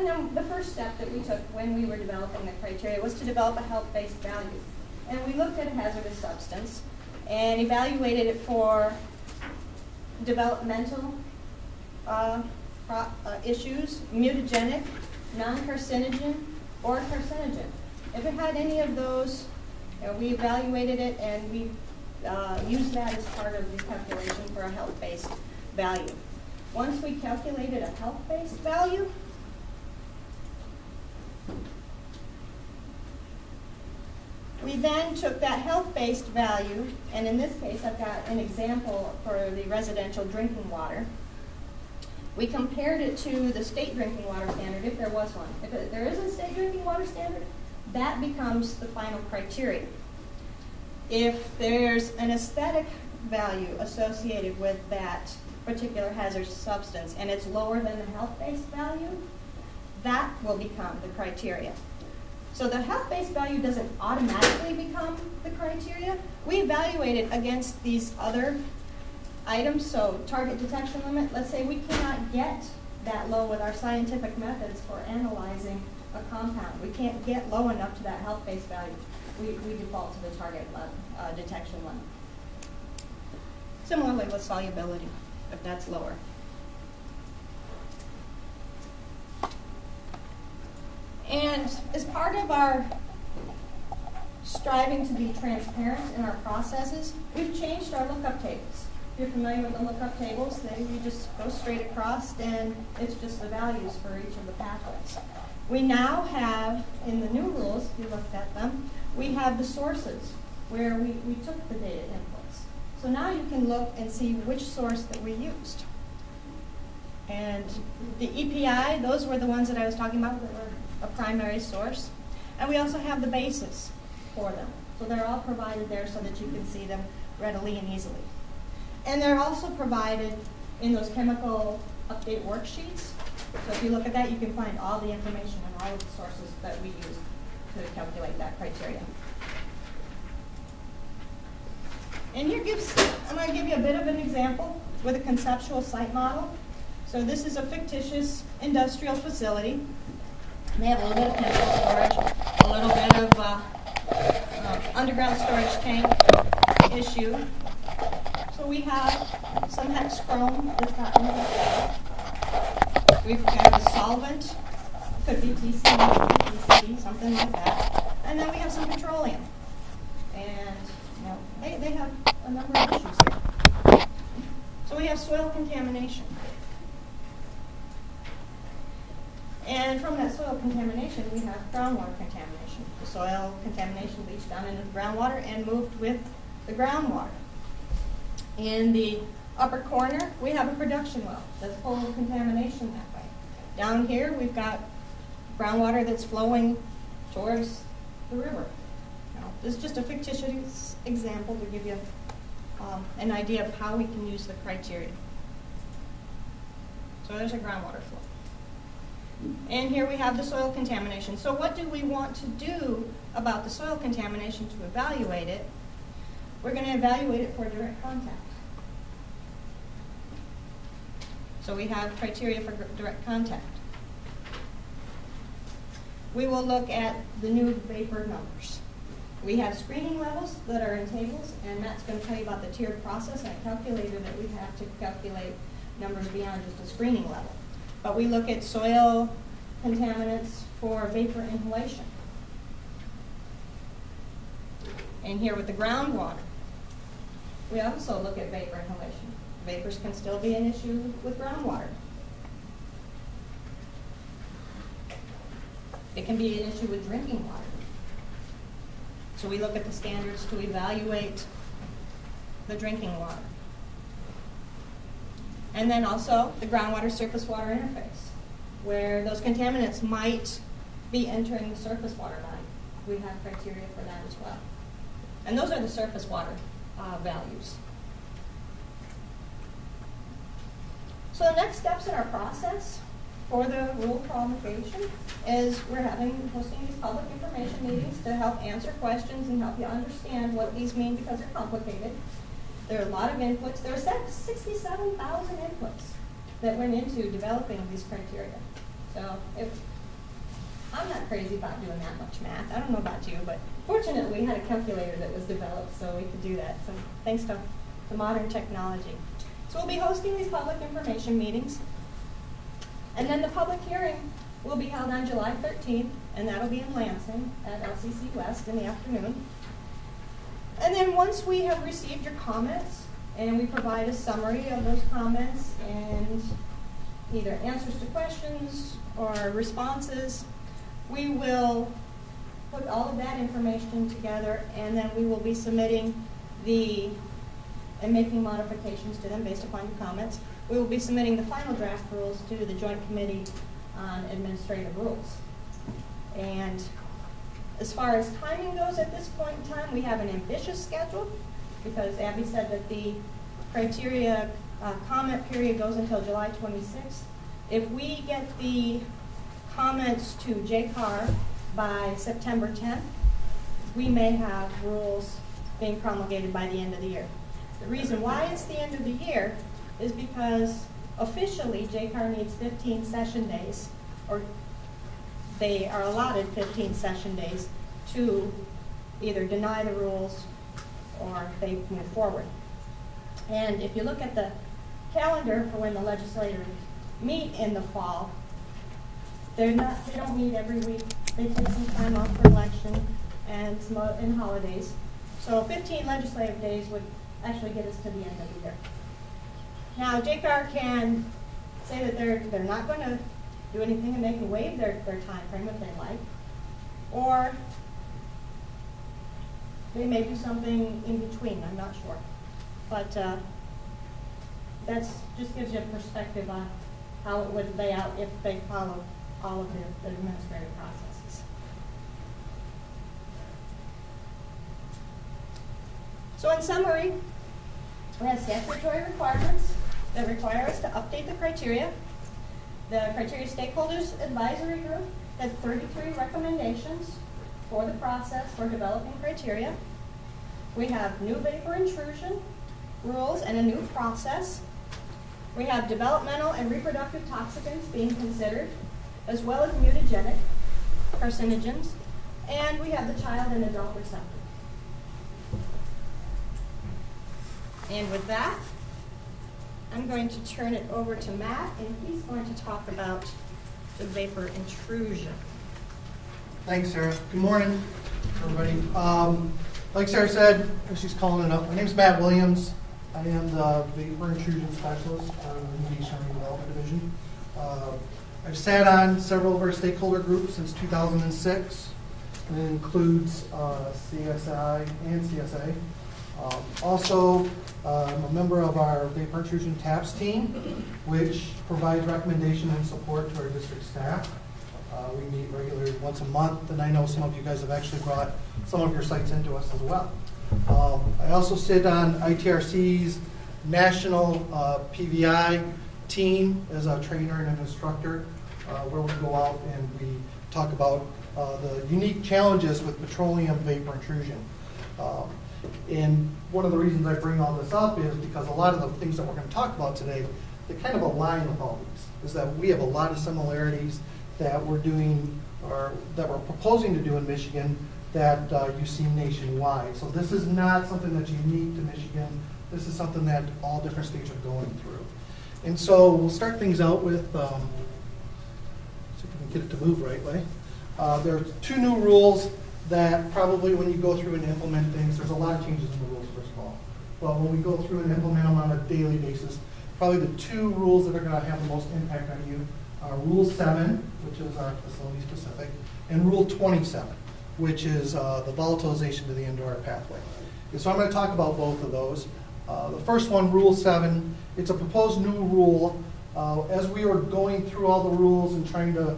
And then the first step that we took when we were developing the criteria was to develop a health-based value. And we looked at a hazardous substance and evaluated it for developmental issues, mutagenic, non-carcinogen, or carcinogen. If it had any of those, we evaluated it and we used that as part of the calculation for a health-based value. Once we calculated a health-based value, we then took that health-based value, and in this case I've got an example for the residential drinking water. We compared it to the state drinking water standard, if there was one. If there is a state drinking water standard, that becomes the final criteria. If there's an aesthetic value associated with that particular hazardous substance and it's lower than the health-based value, that will become the criteria. So the health-based value doesn't automatically become the criteria. We evaluate it against these other items, so target detection limit. Let's say we cannot get that low with our scientific methods for analyzing a compound. We can't get low enough to that health-based value. We default to the target detection limit. Similarly with solubility, if that's lower. And as part of our striving to be transparent in our processes, we've changed our lookup tables. If you're familiar with the lookup tables, you just go straight across and it's just the values for each of the pathways. We now have, in the new rules, if you looked at them, we have the sources where we took the data inputs. So now you can look and see which source that we used. And the EPI, those were the ones that I was talking about that were a primary source. And we also have the basis for them. So they're all provided there so that you can see them readily and easily. And they're also provided in those chemical update worksheets. So if you look at that, you can find all the information and all of the sources that we use to calculate that criteria. And here I'm going to give you a bit of an example with a conceptual site model. So this is a fictitious industrial facility. They have a little bit of chemical storage, a little bit of underground storage tank issue. So we have some hex chrome that's got in the we've got a solvent, could be TC, PCD, something like that. And then we have some petroleum. And they have a number of issues here. So we have soil contamination. And from that soil contamination, we have groundwater contamination. The soil contamination leached down into the groundwater and moved with the groundwater. In the upper corner, we have a production well that's full of contamination that way. Down here, we've got groundwater that's flowing towards the river. Now, this is just a fictitious example to give you an idea of how we can use the criteria. So there's a groundwater flow. And here we have the soil contamination. So what do we want to do about the soil contamination to evaluate it? We're going to evaluate it for direct contact. So we have criteria for direct contact. We will look at the new vapor numbers. We have screening levels that are in tables, and Matt's going to tell you about the tiered process and a calculator that we have to calculate numbers beyond just a screening level. But we look at soil contaminants for vapor inhalation. And here with the groundwater, we also look at vapor inhalation. Vapors can still be an issue with groundwater. It can be an issue with drinking water. So we look at the standards to evaluate the drinking water. And then also the groundwater surface water interface, where those contaminants might be entering the surface water line. We have criteria for that as well. And those are the surface water values. So the next steps in our process for the rule promulgation is we're hosting these public information meetings to help answer questions and help you understand what these mean because they're complicated. There are a lot of inputs. There are 67,000 inputs that went into developing these criteria. So I'm not crazy about doing that much math. I don't know about you, but fortunately we had a calculator that was developed so we could do that. So thanks to the modern technology. So we'll be hosting these public information meetings. And then the public hearing will be held on July 13th, and that'll be in Lansing at LCC West in the afternoon. And then once we have received your comments, and we provide a summary of those comments and either answers to questions or responses, we will put all of that information together, and then we will be submitting and making modifications to them based upon your comments. We will be submitting the final draft rules to the Joint Committee on Administrative Rules. And as far as timing goes at this point in time, we have an ambitious schedule because Abby said that the criteria comment period goes until July 26th. If we get the comments to JCAR by September 10th, we may have rules being promulgated by the end of the year. The reason why it's the end of the year is because officially JCAR needs 15 session days, or they are allotted 15 session days to either deny the rules or they move forward. And if you look at the calendar for when the legislators meet in the fall, they don't meet every week. They take some time off for election and holidays. So 15 legislative days would actually get us to the end of the year. Now, JCAR can say that they're not going to do anything and they can waive their time frame if they like, or they may do something in between. I'm not sure, but that's just gives you a perspective on how it would lay out if they follow all of the administrative processes. So in summary, we have statutory requirements that require us to update the criteria. The Criteria Stakeholders Advisory Group had 33 recommendations for the process for developing criteria. We have new vapor intrusion rules and a new process. We have developmental and reproductive toxicants being considered, as well as mutagenic carcinogens, and we have the child and adult receptor. And with that, I'm going to turn it over to Matt, and he's going to talk about the vapor intrusion. Thanks, Sarah. Good morning, everybody. Like Sarah said, she's calling it up. My name is Matt Williams. I am the vapor intrusion specialist for the Remediation and Development Division. I've sat on several of our stakeholder groups since 2006. And it includes CSI and CSA. Also, I'm a member of our vapor intrusion TAPS team, which provides recommendation and support to our district staff. We meet regularly once a month, and I know some of you guys have actually brought some of your sites into us as well. I also sit on ITRC's national PVI team as a trainer and an instructor, where we go out and we talk about the unique challenges with petroleum vapor intrusion. And one of the reasons I bring all this up is because a lot of the things that we're going to talk about today, they kind of align with all these, is that we have a lot of similarities that we're doing, or that we're proposing to do in Michigan that you see nationwide. So this is not something that's unique to Michigan. This is something that all different states are going through. And so we'll start things out with, see if we can get it to move right way. There are two new rules that probably when you go through and implement things, there's a lot of changes in the rules, first of all. But when we go through and implement them on a daily basis, probably the two rules that are going to have the most impact on you are Rule 7, which is our facility specific, and Rule 27, which is the volatilization to the indoor pathway. And so I'm going to talk about both of those. The first one, Rule 7, it's a proposed new rule. As we were going through all the rules and trying to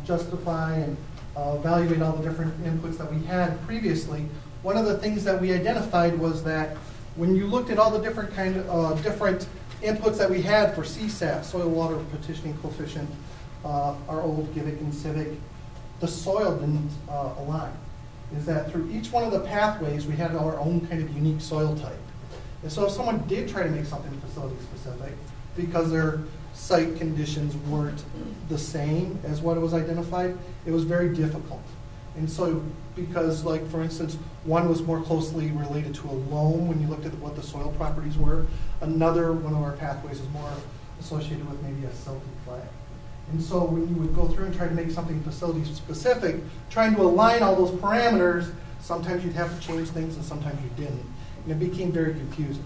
justify and evaluate all the different inputs that we had previously, one of the things that we identified was that when you looked at all the different different inputs that we had for CSAT, soil water partitioning coefficient, our old GIVIC and CIVIC, the soil didn't align. Is that through each one of the pathways we had our own kind of unique soil type. And so if someone did try to make something facility specific because their site conditions weren't the same as what was identified, it was very difficult. And so, because like, for instance, one was more closely related to a loam when you looked at what the soil properties were. Another one of our pathways is more associated with maybe a silty clay. And so when you would go through and try to make something facility specific, trying to align all those parameters, sometimes you'd have to change things and sometimes you didn't. And it became very confusing.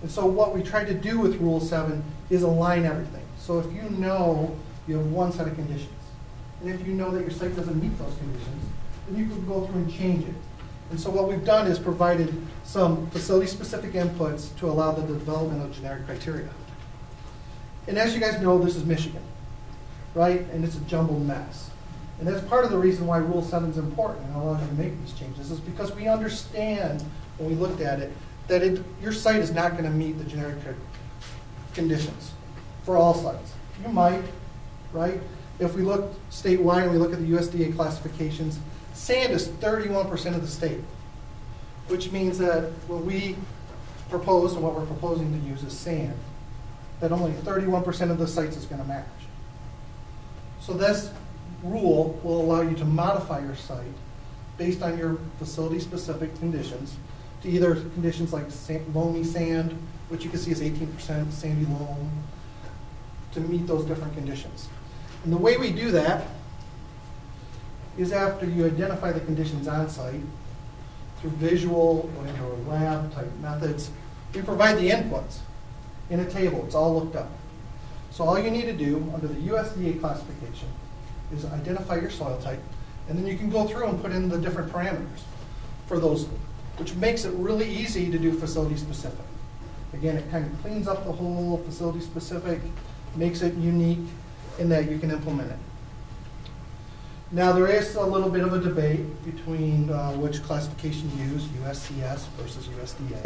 And so what we tried to do with Rule 7 is align everything. So if you know you have one set of conditions, and if you know that your site doesn't meet those conditions, then you can go through and change it. And so what we've done is provided some facility-specific inputs to allow the development of generic criteria. And as you guys know, this is Michigan, right? And it's a jumbled mess. And that's part of the reason why Rule 7 is important and allows you to make these changes, is because we understand when we looked at it that your site is not going to meet the generic conditions for all sites. You might, right? If we look statewide and we look at the USDA classifications, sand is 31% of the state, which means that what we propose and what we're proposing to use is sand, that only 31% of the sites is going to match. So this rule will allow you to modify your site based on your facility-specific conditions to either conditions like loamy sand, which you can see is 18% sandy loam, to meet those different conditions. And the way we do that is after you identify the conditions on site through visual or lab type methods, we provide the inputs in a table. It's all looked up. So all you need to do under the USDA classification is identify your soil type, and then you can go through and put in the different parameters for those, which makes it really easy to do facility specific. Again, it kind of cleans up the whole facility specific, makes it unique in that you can implement it. Now there is a little bit of a debate between which classification you use, USCS versus USDA.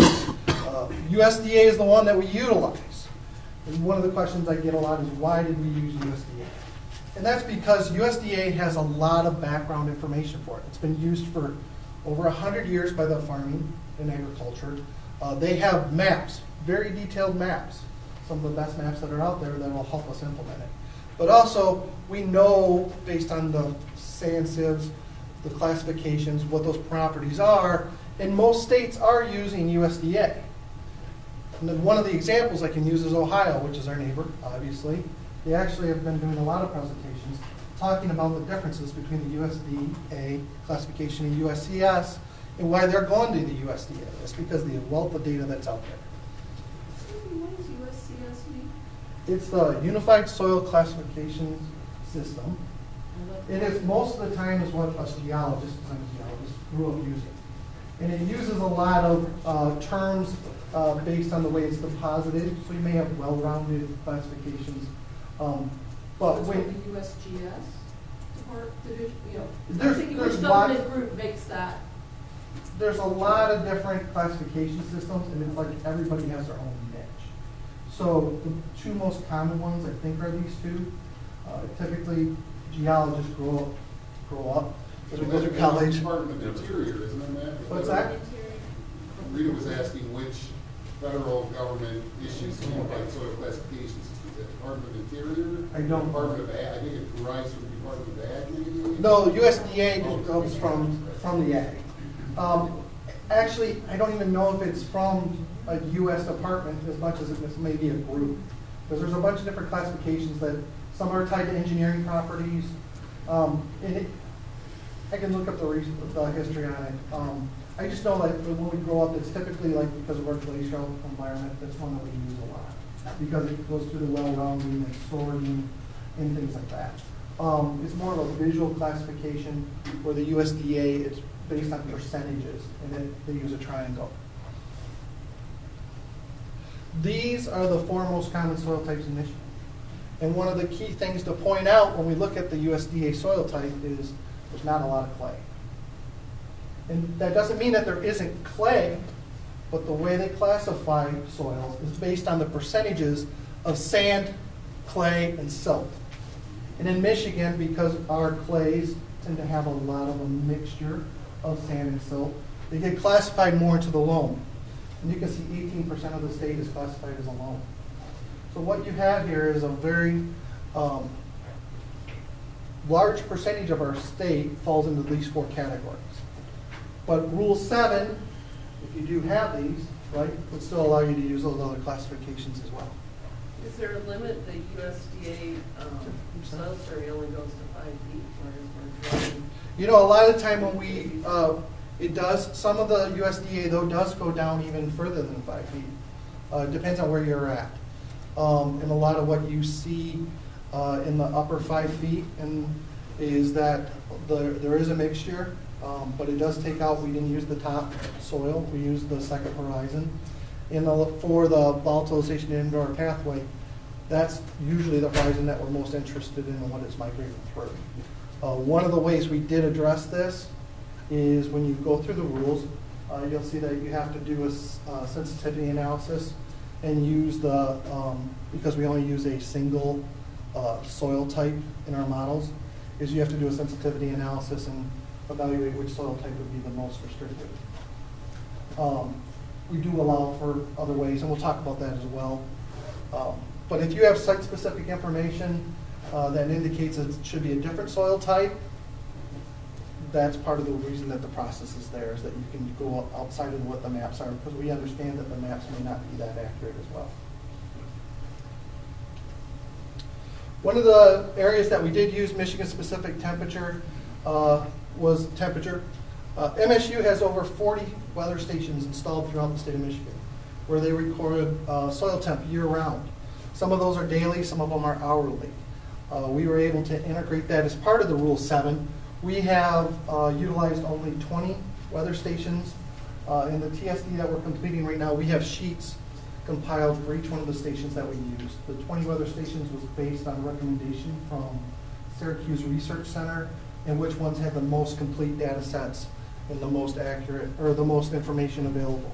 USDA is the one that we utilize. And one of the questions I get a lot is, why did we use USDA? And that's because USDA has a lot of background information for it. It's been used for over 100 years by the farming and agriculture. They have maps, very detailed maps, some of the best maps that are out there that will help us implement it. But also, we know based on the sand sieves, the classifications, what those properties are, and most states are using USDA. And then one of the examples I can use is Ohio, which is our neighbor, obviously. They actually have been doing a lot of presentations talking about the differences between the USDA classification and USCS and why they're going to the USDA. It's because of the wealth of data that's out there. What does USCS mean? It's the Unified Soil Classification System. It is most of the time is what us geologists, because I'm a geologist, grew up using. And it uses a lot of terms based on the way it's deposited. So you may have well-rounded classifications. But That's when what the USGS division, There's- I'm thinking there's which lots- government group makes that? there's a lot of different classification systems, and it's like everybody has their own niche. So the two most common ones, I think, are these two. Typically, geologists grow up as we go through college. Department of Interior, isn't it? What's that? Rita was asking which federal government issues the Unified Soil Classification System. Is that Department of Interior? I don't. Department of Ag, I think it derives from the Department of Ag, maybe? No, USDA just comes from the ag. Actually, I don't even know if it's from a U.S. department as much as it's maybe a group. Because there's a bunch of different classifications that some are tied to engineering properties. I can look up the history on it. I just know that when we grow up, it's typically like because of our glacial environment, that's one that we use a lot. Because it goes through the well-rounding and sorting and things like that. It's more of a visual classification where the USDA is based on percentages, and then they use a triangle. These are the four most common soil types in Michigan. And one of the key things to point out when we look at the USDA soil type is there's not a lot of clay. And that doesn't mean that there isn't clay, but the way they classify soils is based on the percentages of sand, clay, and silt. And in Michigan, because our clays tend to have a lot of a mixture of sand and silt, they get classified more into the loam. And you can see 18% of the state is classified as a loam. So what you have here is a very large percentage of our state falls into these 4 categories. But Rule 7, if you do have these, right, would still allow you to use those other classifications as well. Is there a limit the USDA says, or it only goes to 5 feet, or is there drawing? You know, a lot of the time when we, it does, some of the USDA though does go down even further than 5 feet. Depends on where you're at. And a lot of what you see in the upper 5 feet is that there is a mixture, but it does take out, we didn't use the top soil, we used the second horizon. For the volatilization indoor pathway, that's usually the horizon that we're most interested in and what it's migrating through. One of the ways we did address this is when you go through the rules, you'll see that you have to do a sensitivity analysis and use because we only use a single soil type in our models, is you have to do a sensitivity analysis and evaluate which soil type would be the most restrictive. We do allow for other ways, and we'll talk about that as well. But if you have site-specific information that indicates it should be a different soil type, that's part of the reason that the process is there, is that you can go outside of what the maps are, because we understand that the maps may not be that accurate as well. One of the areas that we did use Michigan-specific temperature was temperature. MSU has over 40 weather stations installed throughout the state of Michigan, where they record soil temp year-round. Some of those are daily, some of them are hourly. We were able to integrate that as part of the Rule 7. We have utilized only 20 weather stations. In the TSD that we're completing right now, we have sheets compiled for each one of the stations that we used. The 20 weather stations was based on a recommendation from Syracuse Research Center, and which ones had the most complete data sets and the most accurate, or the most information available.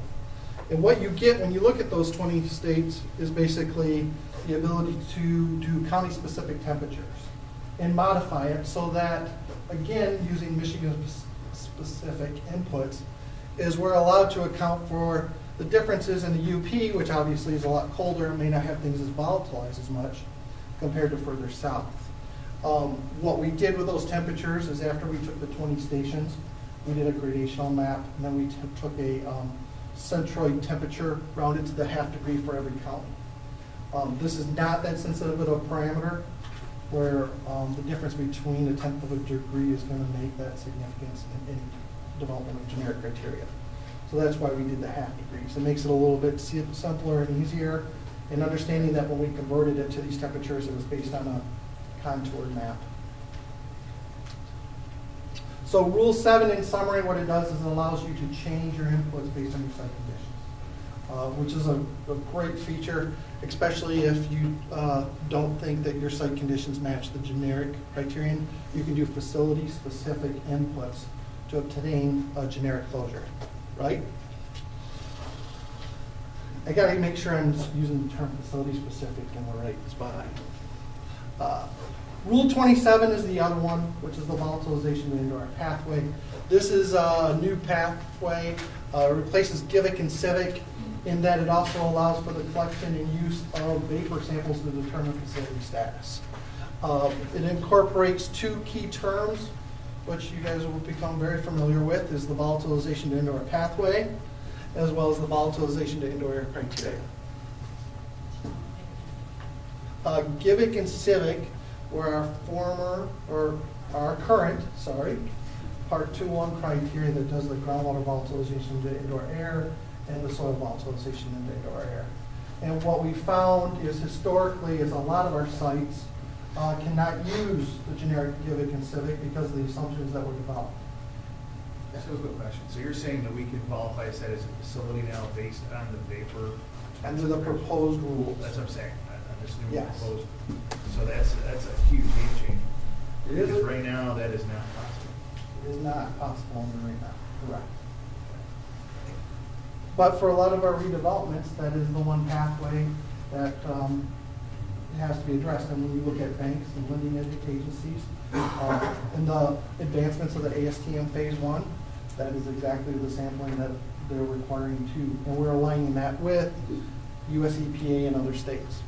And what you get when you look at those 20 states is basically the ability to do county-specific temperatures and modify it so that, again, using Michigan-specific inputs, is we're allowed to account for the differences in the UP, which obviously is a lot colder and may not have things as volatilized as much compared to further south. What we did with those temperatures is after we took the 20 stations, we did a gradational map, and then we took a centroid temperature rounded to the half degree for every county. This is not that sensitive of a parameter where the difference between 1/10 of a degree is going to make that significance in development of generic criteria. So that's why we did the half degrees. It makes it a little bit simpler and easier, and understanding that when we converted it to these temperatures, it was based on a contoured map. So Rule 7, in summary, what it does is it allows you to change your inputs based on your site conditions, which is a great feature, especially if you don't think that your site conditions match the generic criterion. You can do facility-specific inputs to obtain a generic closure, right? I got to make sure I'm using the term facility-specific in the right spot. Rule 27 is the other one, which is the volatilization indoor pathway. This is a new pathway. It replaces GIVIC and CIVIC in that it also allows for the collection and use of vapor samples to determine facility status. It incorporates 2 key terms, which you guys will become very familiar with, is the volatilization to indoor pathway, as well as the volatilization to indoor air criteria. GIVIC and CIVIC were our current, Part 2.1 criteria that does the groundwater volatilization to indoor air and the soil volatilization into indoor air. And what we found is historically is a lot of our sites cannot use the generic GIVIC and CIVIC because of the assumptions that were developed. That's a good question. So you're saying that we can qualify a site as a facility now based on the vapor? Under the proposed rules. That's what I'm saying. On this new Yes. proposed. So that's a huge game changer. It is. Because right now that is not possible. It is not possible under right now, correct. But for a lot of our redevelopments, that is the one pathway that has to be addressed. And when you look at banks and lending agencies, and the advancements of the ASTM Phase 1, that is exactly the sampling that they're requiring too. And we're aligning that with US EPA and other states.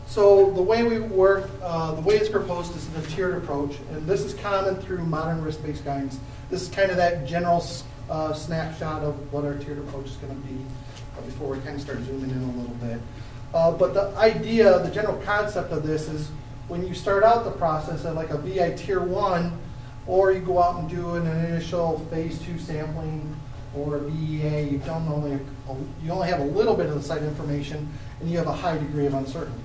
So the way we work, the way it's proposed is a tiered approach, and this is common through modern risk-based guidance. This is kind of that general snapshot of what our tiered approach is going to be before we kind of start zooming in a little bit. But the idea, the general concept of this is when you start out the process at like a VI Tier 1, or you go out and do an initial phase 2 sampling, or a VEA, you only have a little bit of the site information, and you have a high degree of uncertainty.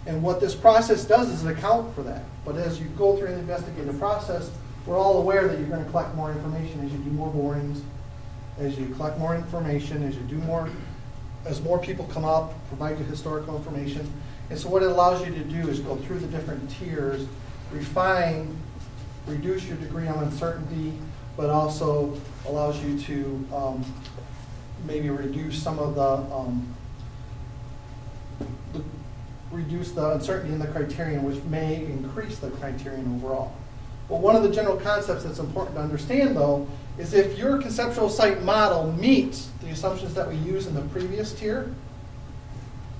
And what this process does is account for that. But as you go through the investigative process, we're all aware that you're going to collect more information as you do more borings, as you collect more information, as you do more, as more people come up, provide you historical information. And so what it allows you to do is go through the different tiers, refine, reduce your degree of uncertainty, but also allows you to maybe reduce some of reduce the uncertainty in the criterion, which may increase the criterion overall. But one of the general concepts that's important to understand, though, is if your conceptual site model meets the assumptions that we use in the previous tier,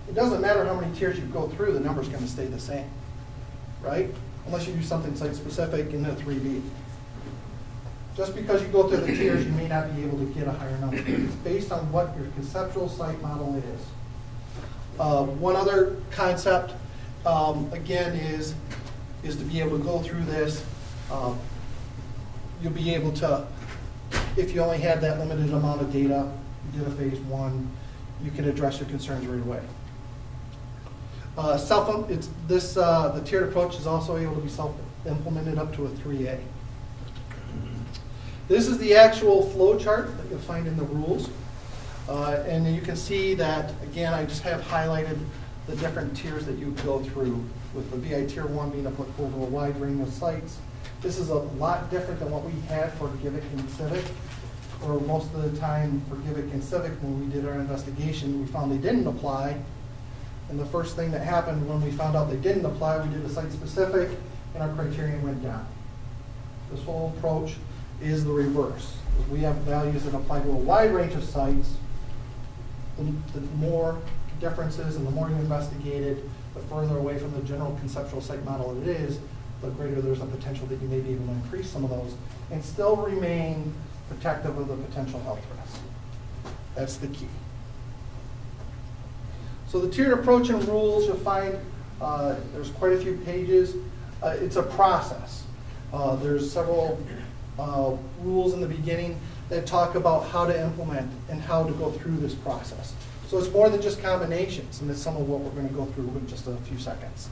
it doesn't matter how many tiers you go through, the number's going to stay the same, right? Unless you do something site-specific in the 3B. Just because you go through the tiers, you may not be able to get a higher number. It's based on what your conceptual site model is. One other concept, again, is to be able to go through this. You'll be able to, if you only had that limited amount of data, you did a phase 1, you can address your concerns right away. The tiered approach is also able to be self-implemented up to a 3A. This is the actual flow chart that you'll find in the rules. And you can see that, again, I just have highlighted the different tiers that you go through, with the VI Tier 1 being applicable to a wide range of sites. This is a lot different than what we had for Givic and Civic, or most of the time for Givic and Civic when we did our investigation, we found they didn't apply. And the first thing that happened when we found out they didn't apply, we did a site-specific, and our criterion went down. This whole approach is the reverse. We have values that apply to a wide range of sites. The more differences and the more you investigate it, the further away from the general conceptual site model it is, the greater there's a potential that you may be able to increase some of those and still remain protective of the potential health risks. That's the key. So the tiered approach and rules, you'll find there's quite a few pages. It's a process. There's several rules in the beginning that talk about how to implement and how to go through this process. So it's more than just combinations, and that's some of what we're going to go through in just a few seconds.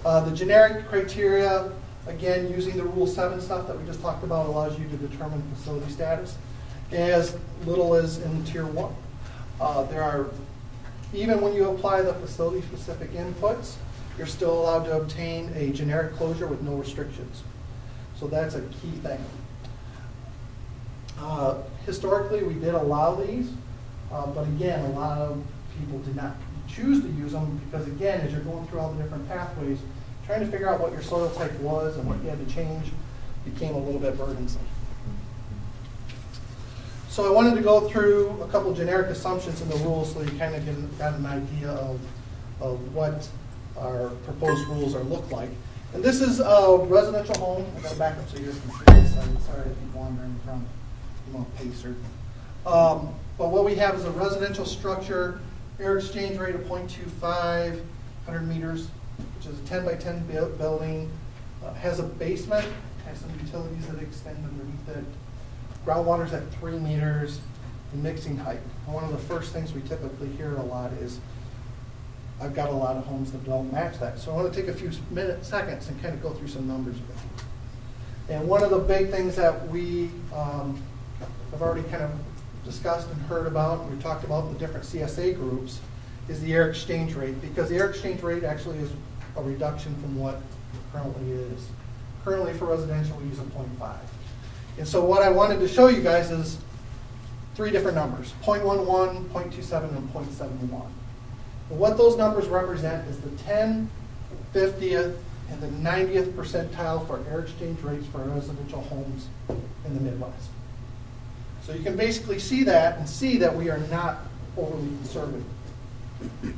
The generic criteria, again, using the Rule 7 stuff that we just talked about, allows you to determine facility status as little as in Tier 1. Even when you apply the facility-specific inputs, you're still allowed to obtain a generic closure with no restrictions. So that's a key thing. Historically, we did allow these, but again, a lot of people did not choose to use them because, again, as you're going through all the different pathways, trying to figure out what your soil type was and what you had to change became a little bit burdensome. So I wanted to go through a couple generic assumptions in the rules so you kind of got an idea of what our proposed rules look like. And this is a residential home. I'm going to back up so you guys can see this. I'm sorry to keep wandering from Pacer. But what we have is a residential structure, air exchange rate of 0.25, 100 meters, which is a 10 by 10 building, has a basement, has some utilities that extend underneath it. Groundwater's at 3 meters, and mixing height. And one of the first things we typically hear a lot is, I've got a lot of homes that don't match that. So I want to take a few seconds and kind of go through some numbers with you. And one of the big things that we have already kind of discussed and heard about, and we talked about the different CSA groups, is the air exchange rate, because the air exchange rate actually is a reduction from what currently is. Currently for residential, we use a 0.5. And so what I wanted to show you guys is 3 different numbers, 0.11, 0.27, and 0.71. And what those numbers represent is the 10th, 50th, and the 90th percentile for air exchange rates for residential homes in the Midwest. So you can basically see that and see that we are not overly conservative.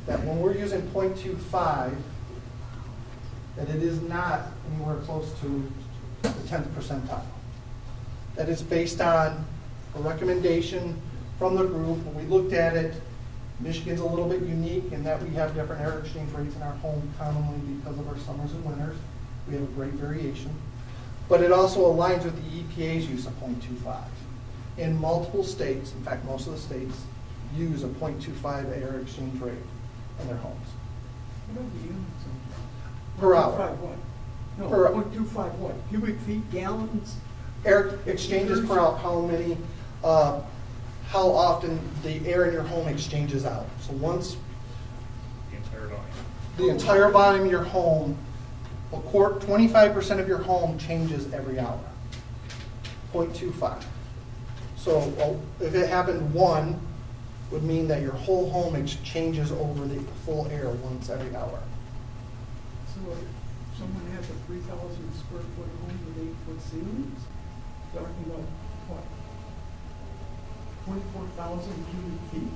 That when we're using 0.25 that it is not anywhere close to the 10th percentile. That is based on a recommendation from the group. When we looked at it, Michigan's a little bit unique in that we have different air exchange rates in our home commonly because of our summers and winters. We have a great variation. But it also aligns with the EPA's use of 0.25. In multiple states, in fact, most of the states, use a 0.25 air exchange rate in their homes. What are the units? Per hour. 0.25 what? No, Per- 0.25 what? Cubic feet, gallons? Air exchanges per out how many, how often the air in your home exchanges out. So once The entire volume. the entire volume of your home, 25% of your home changes every hour. 0.25. So if it happened one, would mean that your whole home exchanges over the full air once every hour. So if someone has a 3,000 square foot home with 8-foot ceilings, talking about what? 24,000 cubic feet?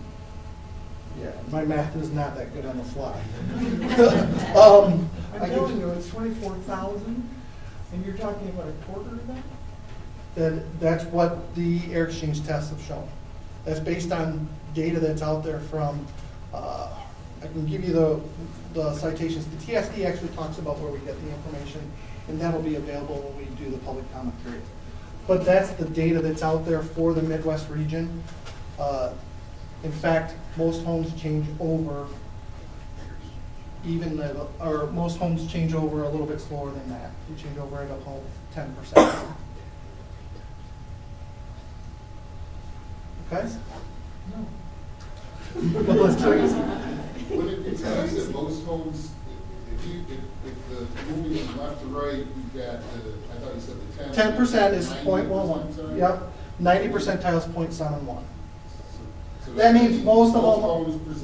Yeah, my math is not that good on the fly. I'm I telling can- you, it's 24,000, and you're talking about a quarter of that? That's what the air exchange tests have shown. That's based on data that's out there from, I can give you the citations. The TSD actually talks about where we get the information, and that'll be available when we do the public comment period. But that's the data that's out there for the Midwest region. In fact, most homes change over or most homes change over a little bit slower than that. You change over at about 10%. Okay? No. But let's try it. When it's nice that most homes, if the moving from left to right, you've got I thought you said the 10. 10% is 90%, 0.11. sorry? Yep. 90 percentile is 0.71. So That means most of them- homes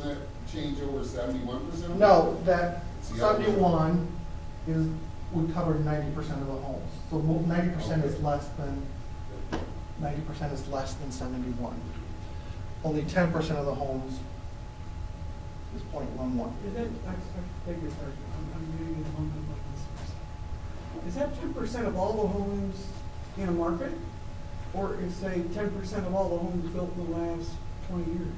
change over 71%? No, that It's the other way. 71 would cover 90% of the homes. So 90% is less than 71. Only 10% of the homes is 0.11. Is that, I beg your pardon, I'm getting it hung up on this. Is that 10% of all the homes in a market? Or is, say, 10% of all the homes built in the last 20 years?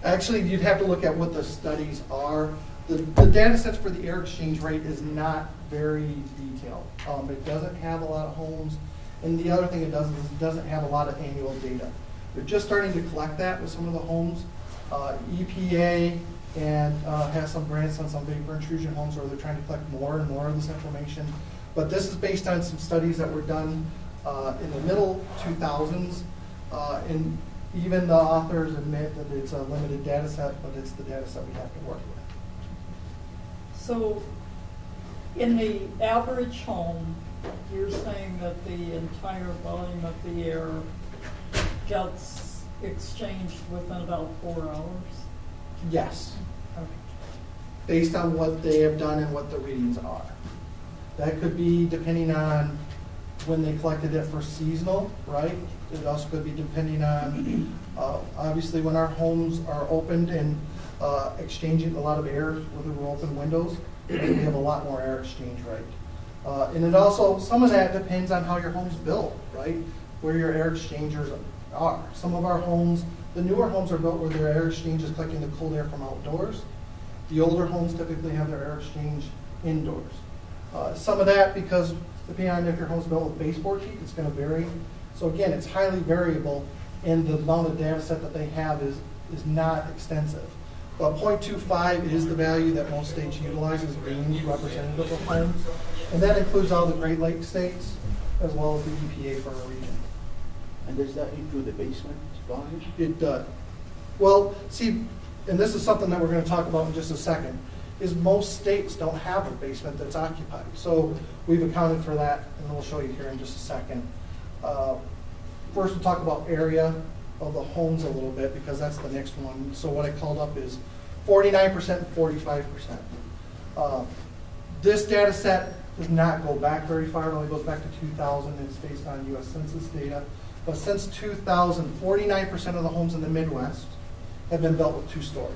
Actually, you'd have to look at what the studies are. The data sets for the air exchange rate is not very detailed. It doesn't have a lot of homes. And the other thing it does is it doesn't have a lot of annual data. They're just starting to collect that with some of the homes. EPA and has some grants on some vapor intrusion homes where they're trying to collect more and more of this information. But this is based on some studies that were done in the middle 2000s. And even the authors admit that it's a limited data set, but it's the data set we have to work with. So, in the average home, you're saying that the entire volume of the air gets exchanged within about 4 hours? Yes, Okay. based on what they have done and what the readings are. That could be depending on when they collected it for seasonal, right? It also could be depending on, obviously, when our homes are opened and exchanging a lot of air with the open windows, we have a lot more air exchange, right? And it also, some of that depends on how your home's built, right? Where your air exchangers are. Some of our homes, the newer homes are built where their air exchange is collecting the cold air from outdoors. The older homes typically have their air exchange indoors. Some of that, because depending on if your home's built with baseboard heat, it's going to vary. So again, it's highly variable, and the amount of data set that they have is not extensive. But 0.25 is the value that most states utilize as being representative of homes. And that includes all the Great Lakes states, as well as the EPA for our region. And does that include the basement volume? It does. Well, see, and this is something that we're going to talk about in just a second, is most states don't have a basement that's occupied. So we've accounted for that, and we'll show you here in just a second. First, we'll talk about area of the homes a little bit, because that's the next one. So what I called up is 49% and 45%. This data set does not go back very far. It only goes back to 2000. It's based on U.S. Census data. But since 2000, 49% of the homes in the Midwest have been built with 2 stories,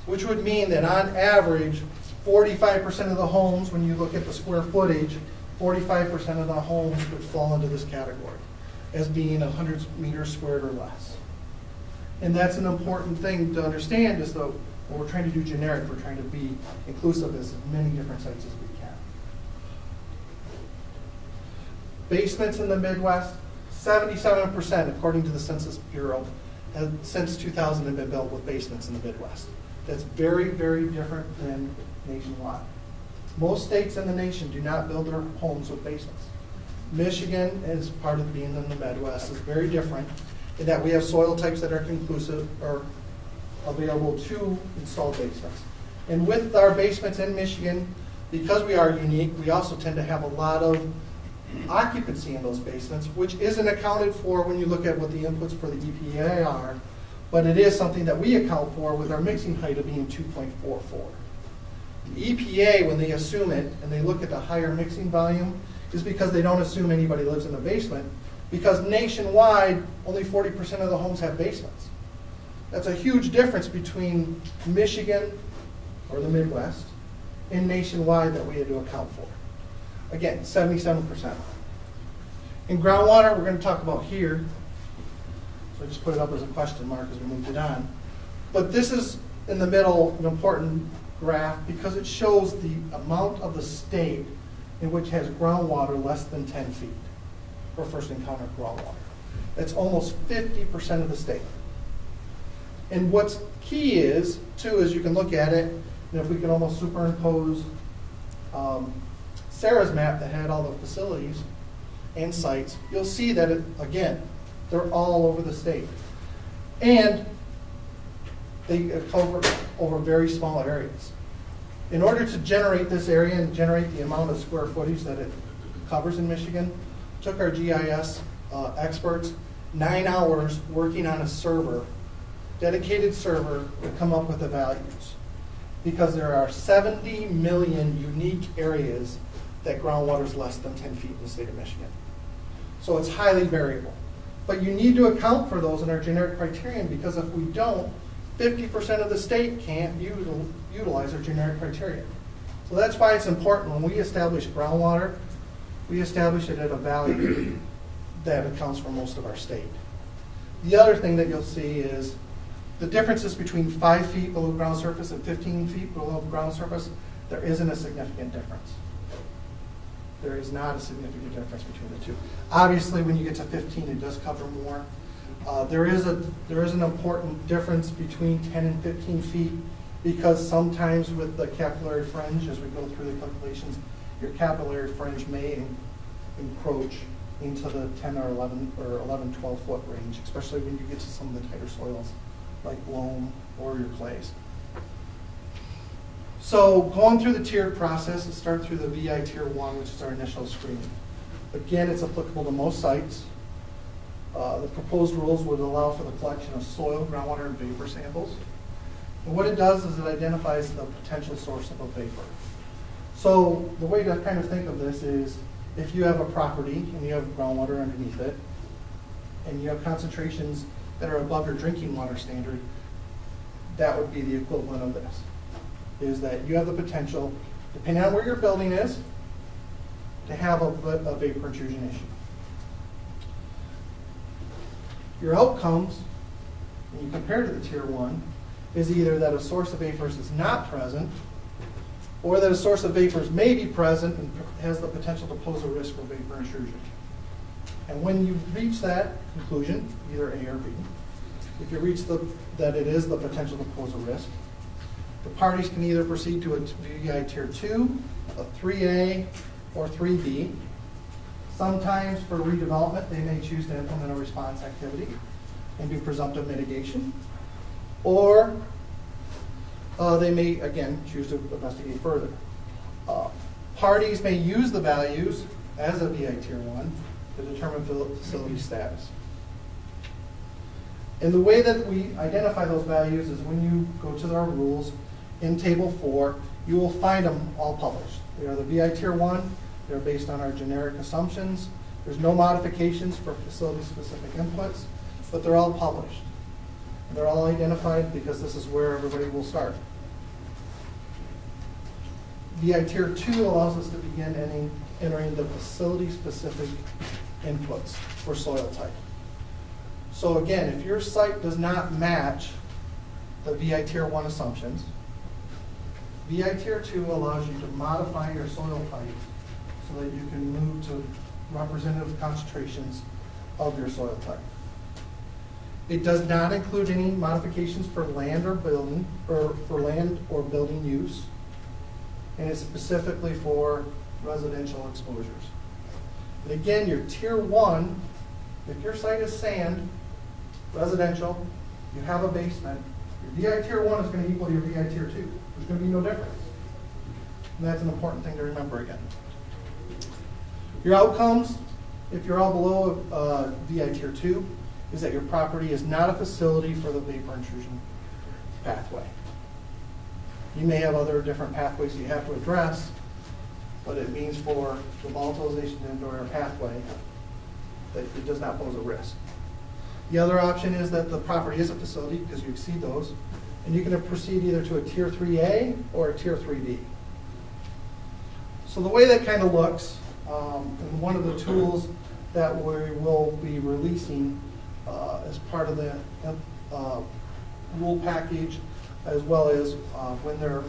which would mean that on average, 45% of the homes, when you look at the square footage, 45% of the homes would fall into this category as being 100 meters squared or less. And that's an important thing to understand, is though when we're trying to do generic, we're trying to be inclusive as many different sites as we can. Basements in the Midwest, 77%, according to the Census Bureau, since 2000 have been built with basements in the Midwest. That's very, very different than nationwide. Most states in the nation do not build their homes with basements. Michigan, as part of being in the Midwest, is very different in that we have soil types that are conclusive or available to install basements. And with our basements in Michigan, because we are unique, we also tend to have a lot of occupancy in those basements, which isn't accounted for when you look at what the inputs for the EPA are, but it is something that we account for with our mixing height of being 2.44. The EPA, when they assume it and they look at the higher mixing volume, is because they don't assume anybody lives in the basement, because nationwide, only 40% of the homes have basements. That's a huge difference between Michigan or the Midwest and nationwide that we had to account for. Again, 77%. In groundwater, we're going to talk about here. So I just put it up as a question mark as we moved it on. But this is, in the middle, an important graph because it shows the amount of the state in which has groundwater less than 10 feet for first encounter groundwater. That's almost 50% of the state. And what's key is, too, is you can look at it, and if we can almost superimpose Sarah's map that had all the facilities and sites, you'll see that, again, they're all over the state. And they cover over very small areas. In order to generate this area and generate the amount of square footage that it covers in Michigan, it took our GIS experts 9 hours working on a server, dedicated server, to come up with the values. Because there are 70 million unique areas that groundwater is less than 10 feet in the state of Michigan. So it's highly variable. But you need to account for those in our generic criterion, because if we don't, 50% of the state can't utilize our generic criterion. So that's why it's important when we establish groundwater, we establish it at a value that accounts for most of our state. The other thing that you'll see is the differences between 5 feet below ground surface and 15 feet below ground surface. There isn't a significant difference. There is not a significant difference between the two. Obviously, when you get to 15, it does cover more. There is an important difference between 10 and 15 feet, because sometimes with the capillary fringe, as we go through the calculations, your capillary fringe may encroach into the 10 or 11 or 11, 12 foot range, especially when you get to some of the tighter soils like loam or your clays. So going through the tiered process, let's start through the VI Tier 1, which is our initial screening. Again, it's applicable to most sites. The proposed rules would allow for the collection of soil, groundwater, and vapor samples. And what it does is it identifies the potential source of a vapor. So the way to kind of think of this is, if you have a property and you have groundwater underneath it, and you have concentrations that are above your drinking water standard, that would be the equivalent of this. Is that you have the potential, depending on where your building is, to have a vapor intrusion issue. Your outcomes, when you compare to the Tier 1, is either that a source of vapors is not present, or that a source of vapors may be present and has the potential to pose a risk for vapor intrusion. And when you reach that conclusion, either A or B, if you reach that it is the potential to pose a risk, the parties can either proceed to a VI Tier 2, a 3A, or 3B. Sometimes for redevelopment, they may choose to implement a response activity and do presumptive mitigation. Or they may, again, choose to investigate further. Parties may use the values as a VI Tier 1 to determine facility status. And the way that we identify those values is when you go to our rules, in Table 4, you will find them all published. They are the VI Tier 1. They're based on our generic assumptions. There's no modifications for facility-specific inputs, but they're all published. And they're all identified because this is where everybody will start. VI Tier 2 allows us to begin entering the facility-specific inputs for soil type. So again, if your site does not match the VI Tier 1 assumptions, VI Tier 2 allows you to modify your soil type so that you can move to representative concentrations of your soil type. It does not include any modifications for land or building, or for land or building use, and it's specifically for residential exposures. And again, your Tier 1, if your site is sand, residential, you have a basement, your VI Tier 1 is going to equal your VI Tier 2. There's going to be no difference. And that's an important thing to remember again. Your outcomes, if you're all below VI Tier 2, is that your property is not a facility for the vapor intrusion pathway. You may have other different pathways you have to address, but it means for the volatilization indoor air pathway that it does not pose a risk. The other option is that the property is a facility because you exceed those, and you can proceed either to a Tier 3A or a Tier 3B. So the way that kind of looks, and one of the tools that we will be releasing as part of the rule package, as well as when they're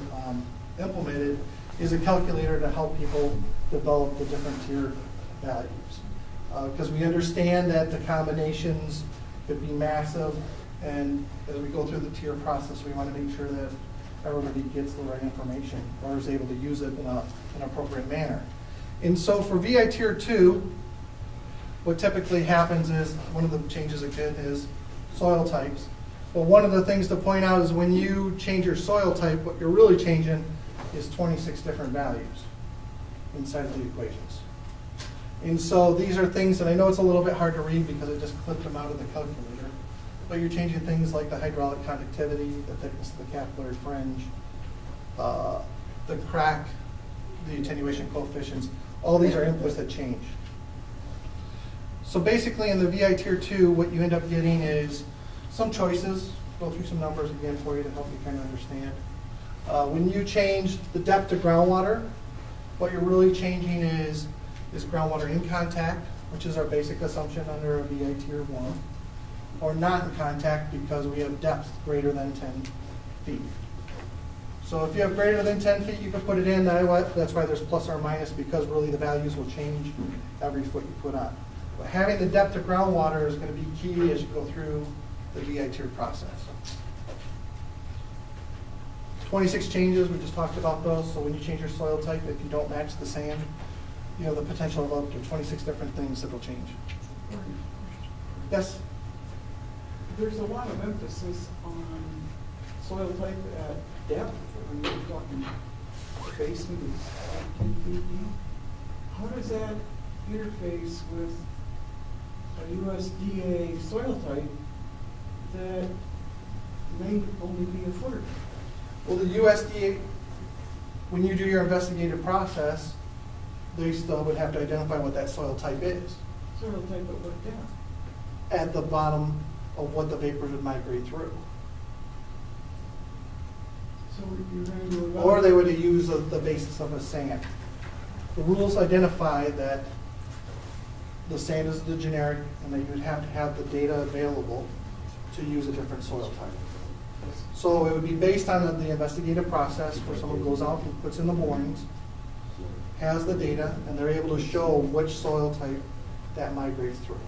implemented, is a calculator to help people develop the different tier values. Because we understand that the combinations could be massive, and as we go through the tier process, we want to make sure that everybody gets the right information or is able to use it in an appropriate manner. And so for VI Tier 2, what typically happens is, one of the changes again is soil types. But one of the things to point out is when you change your soil type, what you're really changing is 26 different values inside of the equations. And so these are things that I know it's a little bit hard to read because I just clipped them out of the calculator. But you're changing things like the hydraulic conductivity, the thickness of the capillary fringe, the crack, the attenuation coefficients. All these are inputs that change. So basically in the VI Tier 2, what you end up getting is some choices. Go through some numbers again for you to help you kind of understand. When you change the depth to groundwater, what you're really changing is groundwater in contact, which is our basic assumption under a VI Tier 1, or not in contact because we have depth greater than 10 feet. So if you have greater than 10 feet, you can put it in. That's why there's plus or minus, because really the values will change every foot you put on. But having the depth of groundwater is going to be key as you go through the VI Tier process. 26 changes, we just talked about those. So when you change your soil type, if you don't match the sand, you have the potential of up to 26 different things that will change. Yes? There's a lot of emphasis on soil type at depth. When you're talking basement is 10 feet deep. How does that interface with a USDA soil type that may only be a footer? Well, the USDA, when you do your investigative process, they still would have to identify what that soil type is. Soil type at what depth? At the bottom of what the vapors would migrate through. So you're going to do Or they would use the basis of a sand. The rules identify that the sand is the generic and that you would have to have the data available to use a different soil type. So it would be based on the investigative process where someone goes out and puts in the borings, has the data, and they're able to show which soil type that migrates through.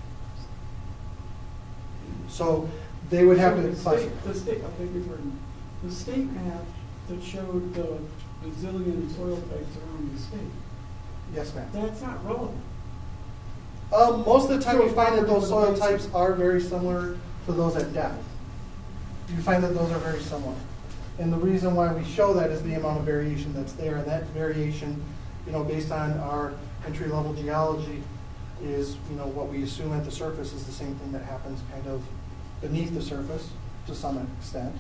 So they would have to the state map that showed the bazillion soil types around the state. Yes, ma'am. That's not relevant. Most of the time you find that those soil types are very similar to those at depth. You find that those are very similar. And the reason why we show that is the amount of variation that's there. And that variation, based on our entry-level geology, is, what we assume at the surface is the same thing that happens kind of beneath the surface to some extent.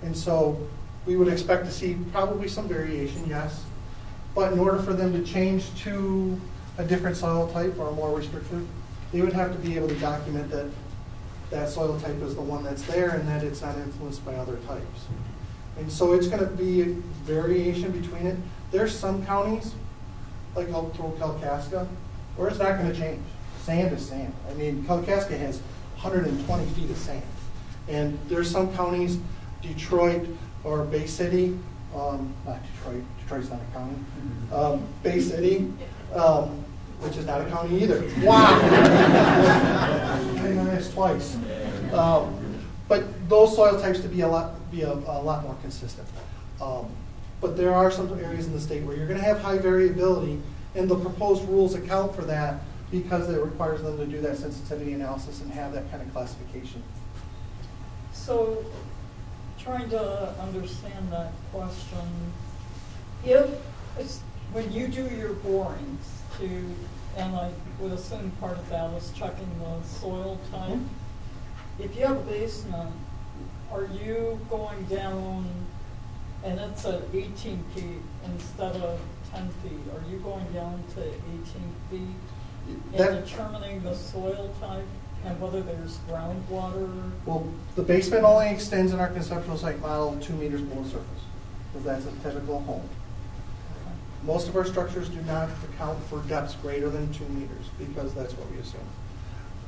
And so we would expect to see probably some variation, yes. But in order for them to change to a different soil type or more restrictive, they would have to be able to document that that soil type is the one that's there and that it's not influenced by other types. And so it's gonna be variation between it. There's some counties, like I'll throw Kalkaska, where it's not gonna change. Sand is sand. I mean, Kalkaska has 120 feet of sand. And there's some counties, Detroit or Bay City, not Detroit, Detroit's not a county, Bay City, which is not a county either. Wow! I know that's twice. But those soil types to be a lot more consistent. But there are some areas in the state where you're going to have high variability, and the proposed rules account for that because it requires them to do that sensitivity analysis and have that kind of classification. So, trying to understand that question, if it's, when you do your borings to, and I would assume part of that is checking the soil type, if you have a basement, are you going down, and it's at 18 feet instead of 10 feet, are you going down to 18 feet and determining the soil type and whether there's groundwater? Well, the basement only extends in our conceptual site model 2 meters below surface, because that's a typical home. Most of our structures do not account for depths greater than 2 meters, because that's what we assume.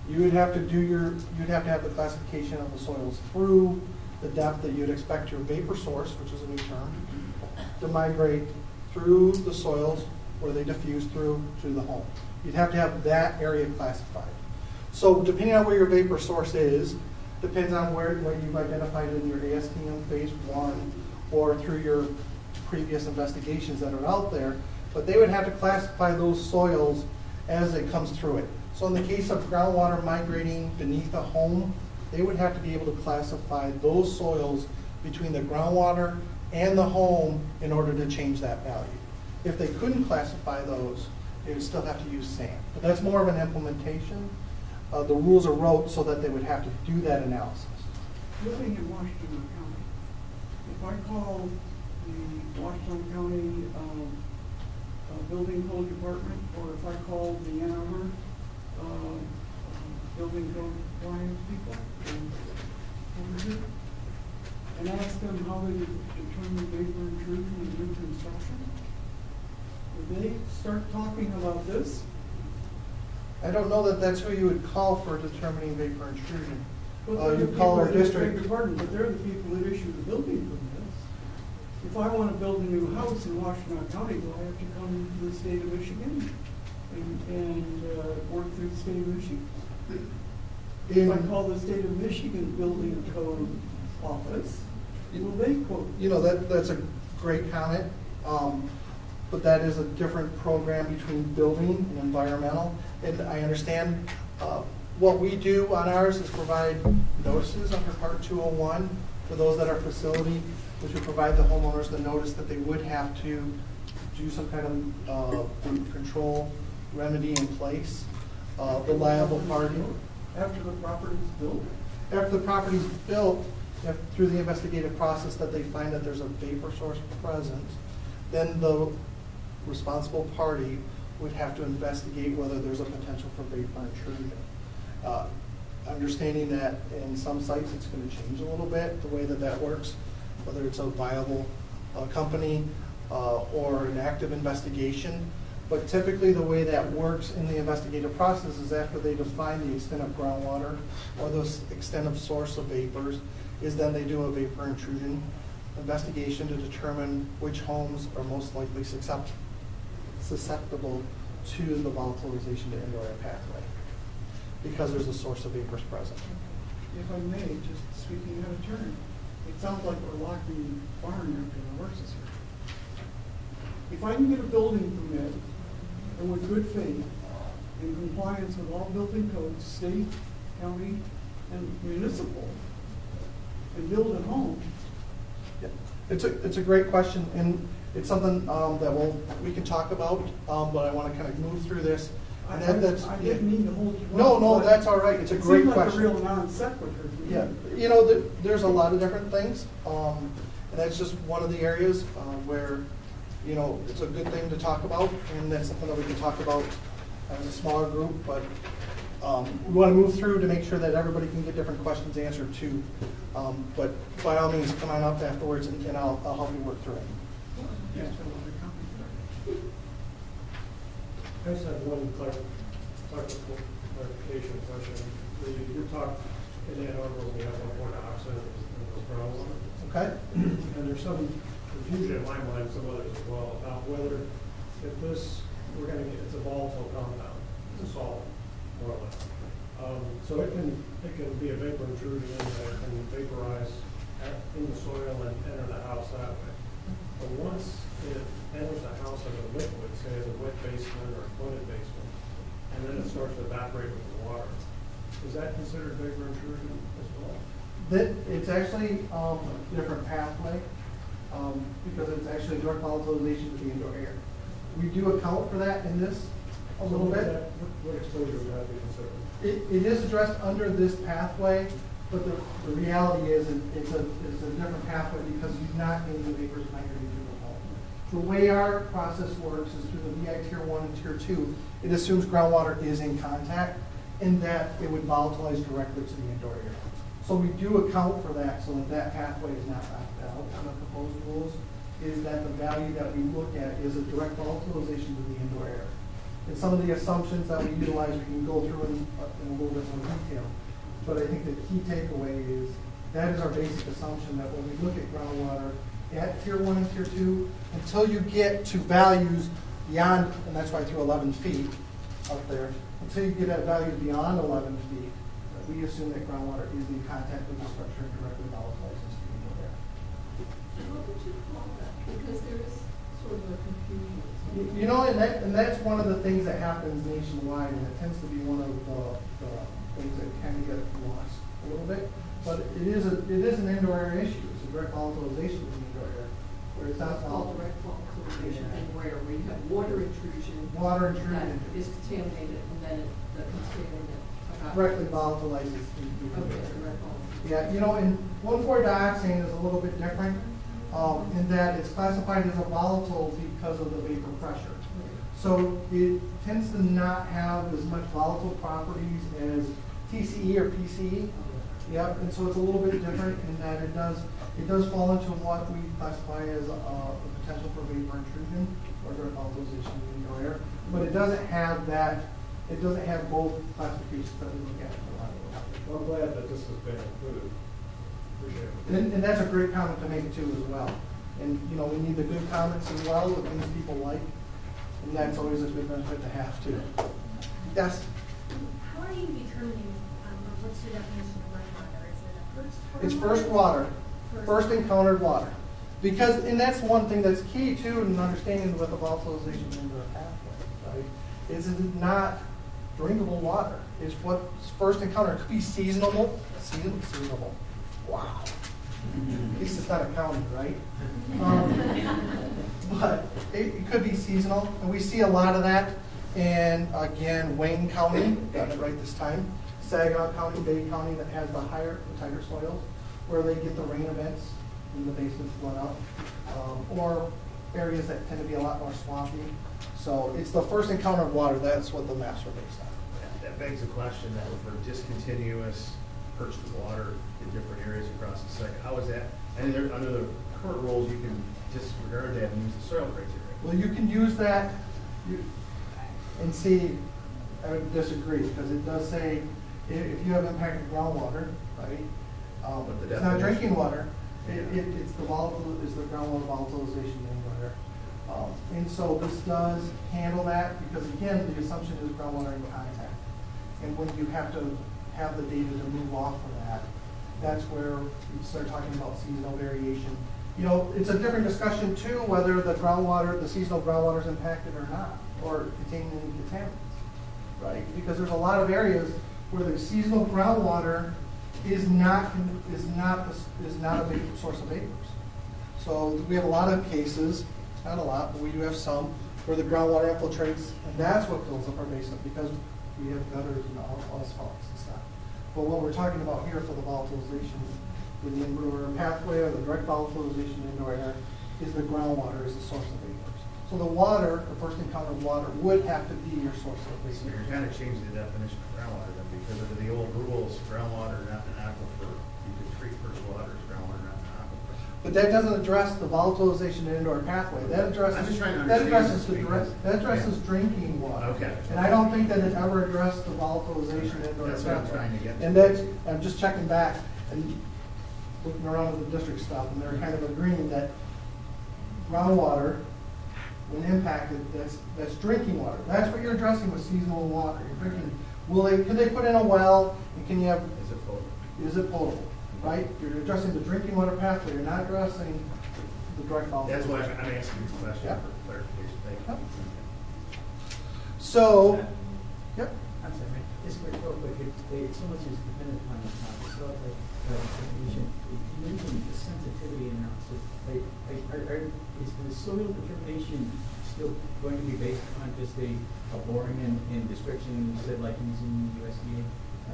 You would have to do you'd have to have the classification of the soils through the depth that you'd expect your vapor source, which is a new term, to migrate through the soils where they diffuse through to the home. You'd have to have that area classified. So depending on where your vapor source is, depends on what you've identified in your ASTM phase 1 or through your previous investigations that are out there, but they would have to classify those soils as it comes through it. So in the case of groundwater migrating beneath a home, they would have to be able to classify those soils between the groundwater and the home in order to change that value. If they couldn't classify those, they would still have to use sand. But that's more of an implementation. The rules are wrote so that they would have to do that analysis. Living in Washtenaw County, if I call the Washtenaw County Building Code Department, or if I call the Ann Arbor Building Code compliance people over here, and ask them how they determine vapor intrusion and new construction, would they start talking about this? I don't know that that's who you would call for determining vapor intrusion. Well, You call our district. Beg your pardon, but they're the people that issue the building permits. If I want to build a new house in Washtenaw County, do I have to come to the state of Michigan and work through the state of Michigan? If I call the state of Michigan Building Code Office, will they quote? You know, that's a great comment, but that is a different program between building and environmental. And I understand what we do on ours is provide notices under Part 201 for those that are facility, which would provide the homeowners the notice that they would have to do some kind of control remedy in place. The liable party. After the property is built? After the property is built, through the investigative process that they find that there's a vapor source present, then the responsible party would have to investigate whether there's a potential for vapor intrusion. Understanding that in some sites it's going to change a little bit, the way that works, whether it's a viable company or an active investigation. But typically the way that works in the investigative process is after they define the extent of groundwater or the extent of source of vapors, is then they do a vapor intrusion investigation to determine which homes are most likely susceptible to the volatilization to indoor air pathway, because there's a source of vapors present. If I may, just speaking out of turn, it sounds like we're locking the barn after the horses here. If I can get a building permit and with good faith, in compliance with all building codes, state, county, and municipal, and build a home. Yeah. It's a great question, and it's something that we can talk about, but I want to kind of move through this. And I didn't mean to hold you up. No, that's all right. It's a great question. It seemed like a real non sequitur. Yeah, you know, there's a lot of different things, and that's just one of the areas where, you know, it's a good thing to talk about, and that's something that we can talk about as a smaller group, but we want to move through to make sure that everybody can get different questions answered too. But by all means, come on up afterwards and I'll help you work through it. Yes, so the company. I just have one clarification question. You talked in Ann Arbor, we have one dioxide in the groundwater. Okay? And there's some confusion in my mind, some others as well, about whether if this, it's a volatile compound, it's a solid, more or less. So it can be a vapor intrusion in there and vaporize in the soil and enter the house that way. But once it enters the house as a liquid, say as a wet basement or a flooded basement, and then it starts to evaporate with the water, is that considered vapor intrusion as well? It's actually a different pathway because it's actually direct volatilization to the indoor air. We do account for that in this a little bit. What exposure would that be considered? It is addressed under this pathway, but the reality is it's a different pathway because you're not getting the vapors migrating through the home. The way our process works is through the VI Tier 1 and Tier 2, it assumes groundwater is in contact and that it would volatilize directly to the indoor air. So we do account for that so that pathway is not knocked out on the proposed rules, is that the value that we look at is a direct volatilization to the indoor air. And some of the assumptions that we utilize, we can go through in a little bit more detail. But I think the key takeaway is that is our basic assumption that when we look at groundwater at Tier 1 and Tier 2, until you get to values beyond, and that's why I threw 11 feet up there, until you get at values beyond 11 feet, we assume that groundwater is in contact with the structure and directly volatilizes to the indoor air. What would you call that? Because there is sort of a confusion. You know, and that's one of the things that happens nationwide, and it tends to be one of the things that kind of get lost a little bit. But it is an indoor air issue. It's a direct volatilization of the indoor air, where it's not All volatile. direct volatilization and where we have water intrusion. Water intrusion. That is contaminated and then the contaminated. Directly volatilizes the indoor Okay, air. direct volatilization. Yeah, you know, and 1,4-dioxane is a little bit different in that it's classified as a volatile because of the vapor pressure. So it tends to not have as much volatile properties as TCE or PCE. Yep, and so it's a little bit different in that it does fall into what we classify as a potential for vapor intrusion or direct volatilization in the indoor air. But it doesn't have that. It doesn't have both classifications that we look at. Well, I'm glad that this has been included. Appreciate it. And that's a great comment to make too as well. And you know, we need the good comments as well, the things people like, and that's always a good benefit to have too. Yes? How are you determining what's the definition of groundwater? Is it a first? It's first water, first encountered water. Because, and that's one thing that's key too in understanding what the volatilization into the pathway, right? Is it not drinkable water? It's what's first encountered. It could be seasonable. Seasonable. Wow. At least it's not a county, right? But it could be seasonal, and we see a lot of that. And again, Wayne County, got it right this time. Saginaw County, Bay County, that has the tighter soils, where they get the rain events and the basements flood out, or areas that tend to be a lot more swampy. So it's the first encounter of water. That's what the maps are based on. That begs the question that for discontinuous purchased water in different areas across the site, how is that? And under the current rules, you can disregard that and use the soil criteria. Well, you can use that and see, I would disagree, because it does say if you have impacted groundwater, right? But the It's not definition- drinking water. It's the groundwater volatilization in there. And so this does handle that because again, the assumption is groundwater in contact. And when you have to have the data to move off of that, that's where you start talking about seasonal variation. You know, it's a different discussion too, whether the seasonal groundwater is impacted or not, or containing any contaminants, right? Because there's a lot of areas where the seasonal groundwater is not a big source of vapors. So we have a lot of cases, not a lot, but we do have some, where the groundwater infiltrates, and that's what fills up our basement because we have gutters and all asphalts and stuff. But what we're talking about here for the volatilization with the indoor pathway or the direct volatilization in indoor air is the groundwater is the source of vapors. So the water, the first encounter of water, would have to be your source of So vapors. you're kind of changing the definition of groundwater then, because under the old rules, groundwater, not an aquifer, you could treat first water as groundwater, not aquifer. But that doesn't address the volatilization and indoor pathway. That I'm addresses, just trying to that understand addresses, this because- that addresses drinking water. Okay. And I don't think that it ever addressed the volatilization and indoor That's what I'm pathway. trying to get to. And that's, I'm just checking back and looking around at the district stuff, and they're kind of agreeing that groundwater, when impacted, that's drinking water. That's what you're addressing with seasonal water. You're drinking, could they put in a well, and can you have, Is it full? is it potable, right? You're addressing the drinking water pathway, you're not addressing the direct That's volatilization. why I'm asking this question Yeah. for clarification. Thank Yep. you. So, yep, I'm sorry, just real quick, so much is dependent upon the soil type determination. You mentioned the sensitivity analysis. Is the soil determination still going to be based upon just a boring and description, you said, like using USDA?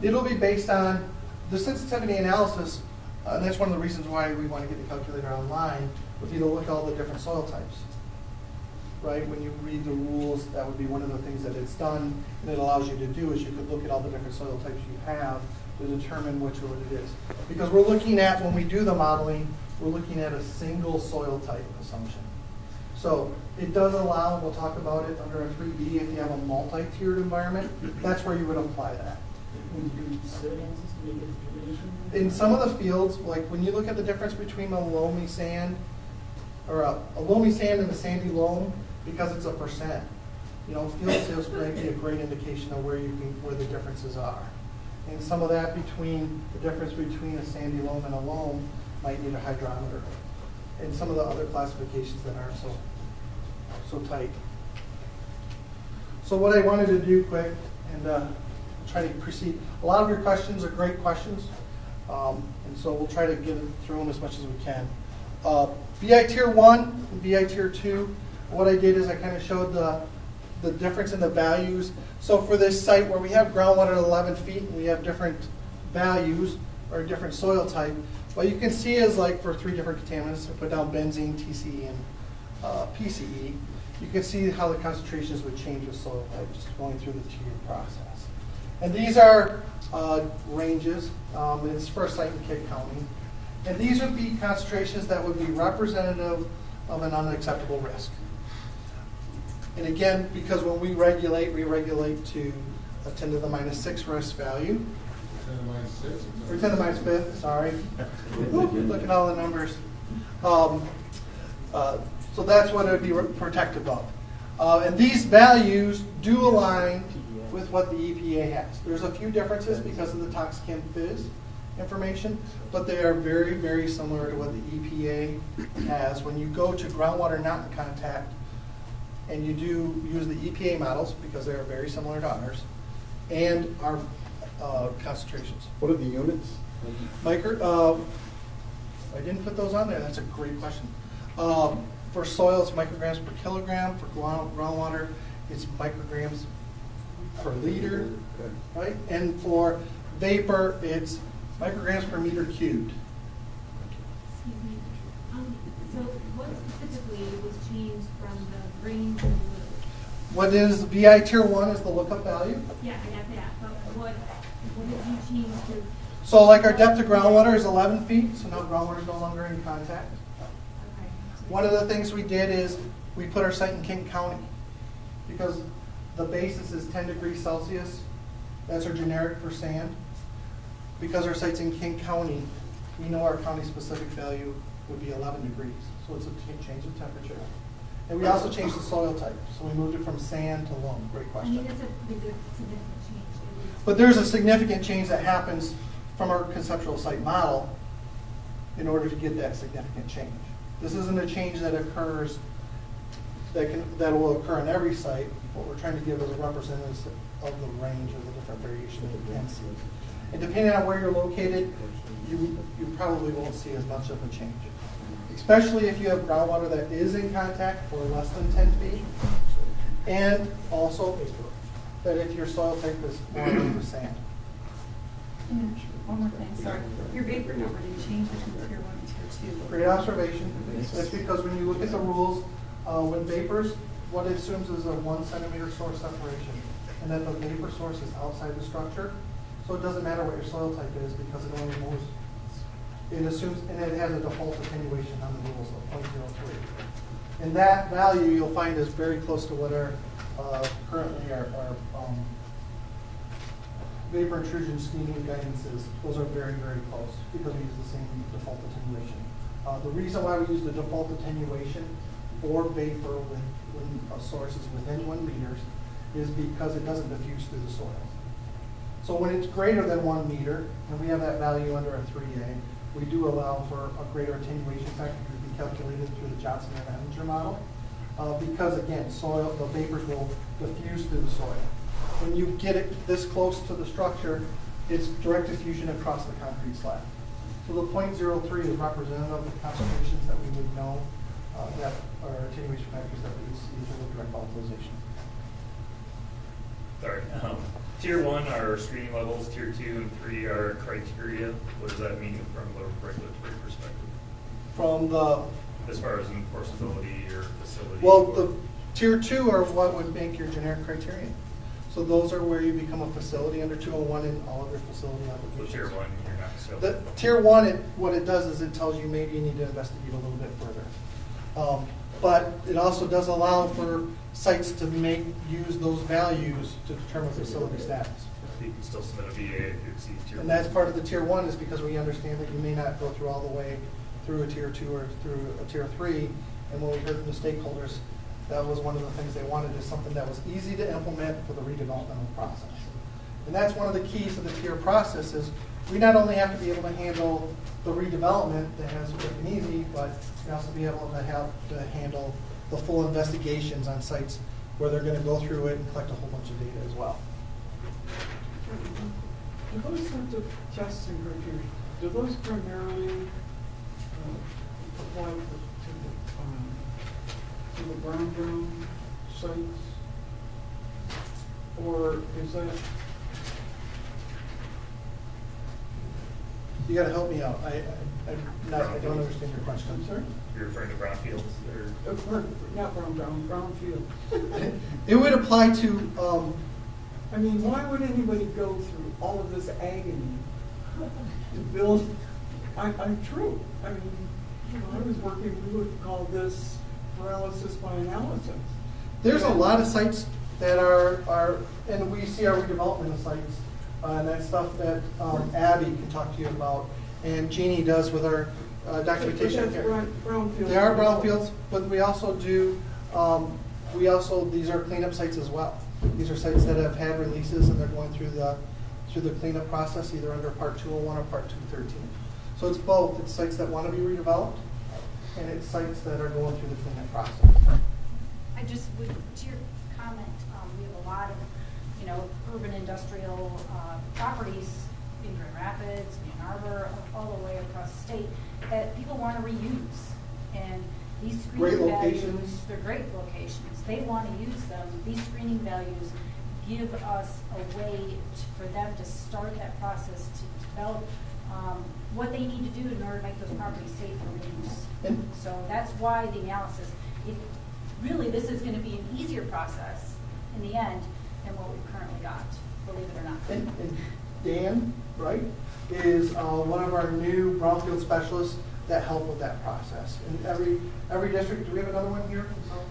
it'll be based on the sensitivity analysis, and that's one of the reasons why we want to get the calculator online, with you to look at all the different soil types. Right, when you read the rules, that would be one of the things that it's done, and it allows you to do is you could look at all the different soil types you have to determine which one it is. Because we're looking at, when we do the modeling, we're looking at a single soil type assumption. So it does allow, we'll talk about it under a 3B, if you have a multi-tiered environment, that's where you would apply that. When you do soil analysis to make a determination? In some of the fields, like when you look at the difference between a loamy sand, or a loamy sand and a sandy loam, because it's a percent, you know, field sales might be a great indication of where the differences are. And some of that the difference between a sandy loam and a loam might need a hydrometer. And some of the other classifications that aren't so tight. So what I wanted to do quick and try to proceed. A lot of your questions are great questions, and so we'll try to get through them as much as we can. BI Tier 1 and BI Tier 2, what I did is I kind of showed the difference in the values. So for this site where we have groundwater at 11 feet and we have different values or different soil type, what you can see is like for 3 different contaminants, I put down benzene, TCE, and PCE, you can see how the concentrations would change with soil type just going through the tiered process. And these are ranges. It's for a site in Kent County. And these would be concentrations that would be representative of an unacceptable risk. And again, because when we regulate to a 10 to the minus 6 risk value. 10 to the minus 6? Or 10 to the minus 5th, sorry. Look at all the numbers. So that's what it would be protective of. And these values do align with what the EPA has. There's a few differences because of the toxicant fizz information, but they are very, very similar to what the EPA has. When you go to groundwater not in contact, and you do use the EPA models because they are very similar to ours, and our concentrations. What are the units? I didn't put those on there. That's a great question. For soil, it's micrograms per kilogram. For groundwater, it's micrograms per liter, right? And for vapor, it's micrograms per meter cubed. Excuse me. So what specifically was changed from the range and the? What is VI Tier 1 is the lookup value. Yeah, I got that, but what did you change to? So like our depth of groundwater is 11 feet, so now groundwater is no longer in contact. Okay. One of the things we did is we put our site in King County because the basis is 10 degrees Celsius. That's our generic for sand. Because our site's in King County, we know our county specific value would be 11 degrees. So it's a change of temperature. And we also changed the soil type. So we moved it from sand to loam. Great I question. mean, it's a significant change. But there's a significant change that happens from our conceptual site model in order to get that significant change. This isn't a change that occurs, that will occur in every site. What we're trying to give is a representative of the range of the different variations that we can see. And depending on where you're located, you probably won't see as much of a change. Especially if you have groundwater that is in contact for less than 10 feet. And also that if your soil type is more like sand. One more thing, sorry. Your vapor number, did you change between Tier 1 and Tier 2? Great observation. That's because when you look at the rules, when vapors, what it assumes is a 1 centimeter source separation. And that the vapor source is outside the structure. So it doesn't matter what your soil type is because it only moves it assumes, and it has a default attenuation on the rules of 0.03. And that value you'll find is very close to what our currently our vapor intrusion screening guidance is. Those are very, very close because we use the same default attenuation. The reason why we use the default attenuation for vapor when a source is within 1 meter is because it doesn't diffuse through the soil. So when it's greater than 1 meter, and we have that value under a 3A, we do allow for a greater attenuation factor to be calculated through the Johnson and Eminger model. Because again, the vapors will diffuse through the soil. When you get it this close to the structure, it's direct diffusion across the concrete slab. So the 0.03 is representative of the concentrations that we would know that are attenuation factors that we would see through the direct volatilization. Sorry. Tier 1 are screening levels, Tier 2 and 3 are criteria. What does that mean from a regulatory perspective? From the... As far as enforceability or facility? Well, the Tier 2 are what would make your generic criterion. So those are where you become a facility under 201 in all of your facility applications. So Tier 1, you're not still... The Tier 1, what it does is it tells you maybe you need to investigate a little bit further. But it also does allow for sites to use those values to determine facility status. You can still submit a VA if you exceed Tier 1. And that's part of the Tier 1 is because we understand that you may not go through all the way through a Tier 2 or through a Tier 3. And when we heard from the stakeholders, that was one of the things they wanted is something that was easy to implement for the redevelopmental process. And that's one of the keys to the tier process is we not only have to be able to handle the redevelopment that has quick and easy, but we also be able to handle the full investigations on sites where they're going to go through it and collect a whole bunch of data as well. Do those sorts of tests and criteria, do those primarily apply to the brown sites? Or is that... You got to help me out. I don't understand your question. I'm sorry? You're referring to brownfields? Not brownfield. It would apply to... I mean, why would anybody go through all of this agony to build? I'm true. I mean, when I was working, we would call this paralysis by analysis. There's a lot of sites that are and we see our redevelopment sites, and that's stuff that Abby can talk to you about, and Jeannie does with our documentation. Brownfields. They are brownfields, but we also do, these are cleanup sites as well. These are sites that have had releases and they're going through the cleanup process, either under Part 201 or Part 213. So it's both. It's sites that want to be redeveloped, and it's sites that are going through the cleanup process. I just would, to your comment, we have a lot of, urban industrial properties in Grand Rapids, in Arbor, all the way across the state that people want to reuse. And these screening values, they're great locations. They want to use them. These screening values give us a way for them to start that process to develop what they need to do in order to make those properties safe for reuse. So that's why the analysis, really this is going to be an easier process in the end than what we've currently got, believe it or not. And Dan, right, is one of our new brownfield specialists that help with that process. In every district, do we have another one here from Southeast?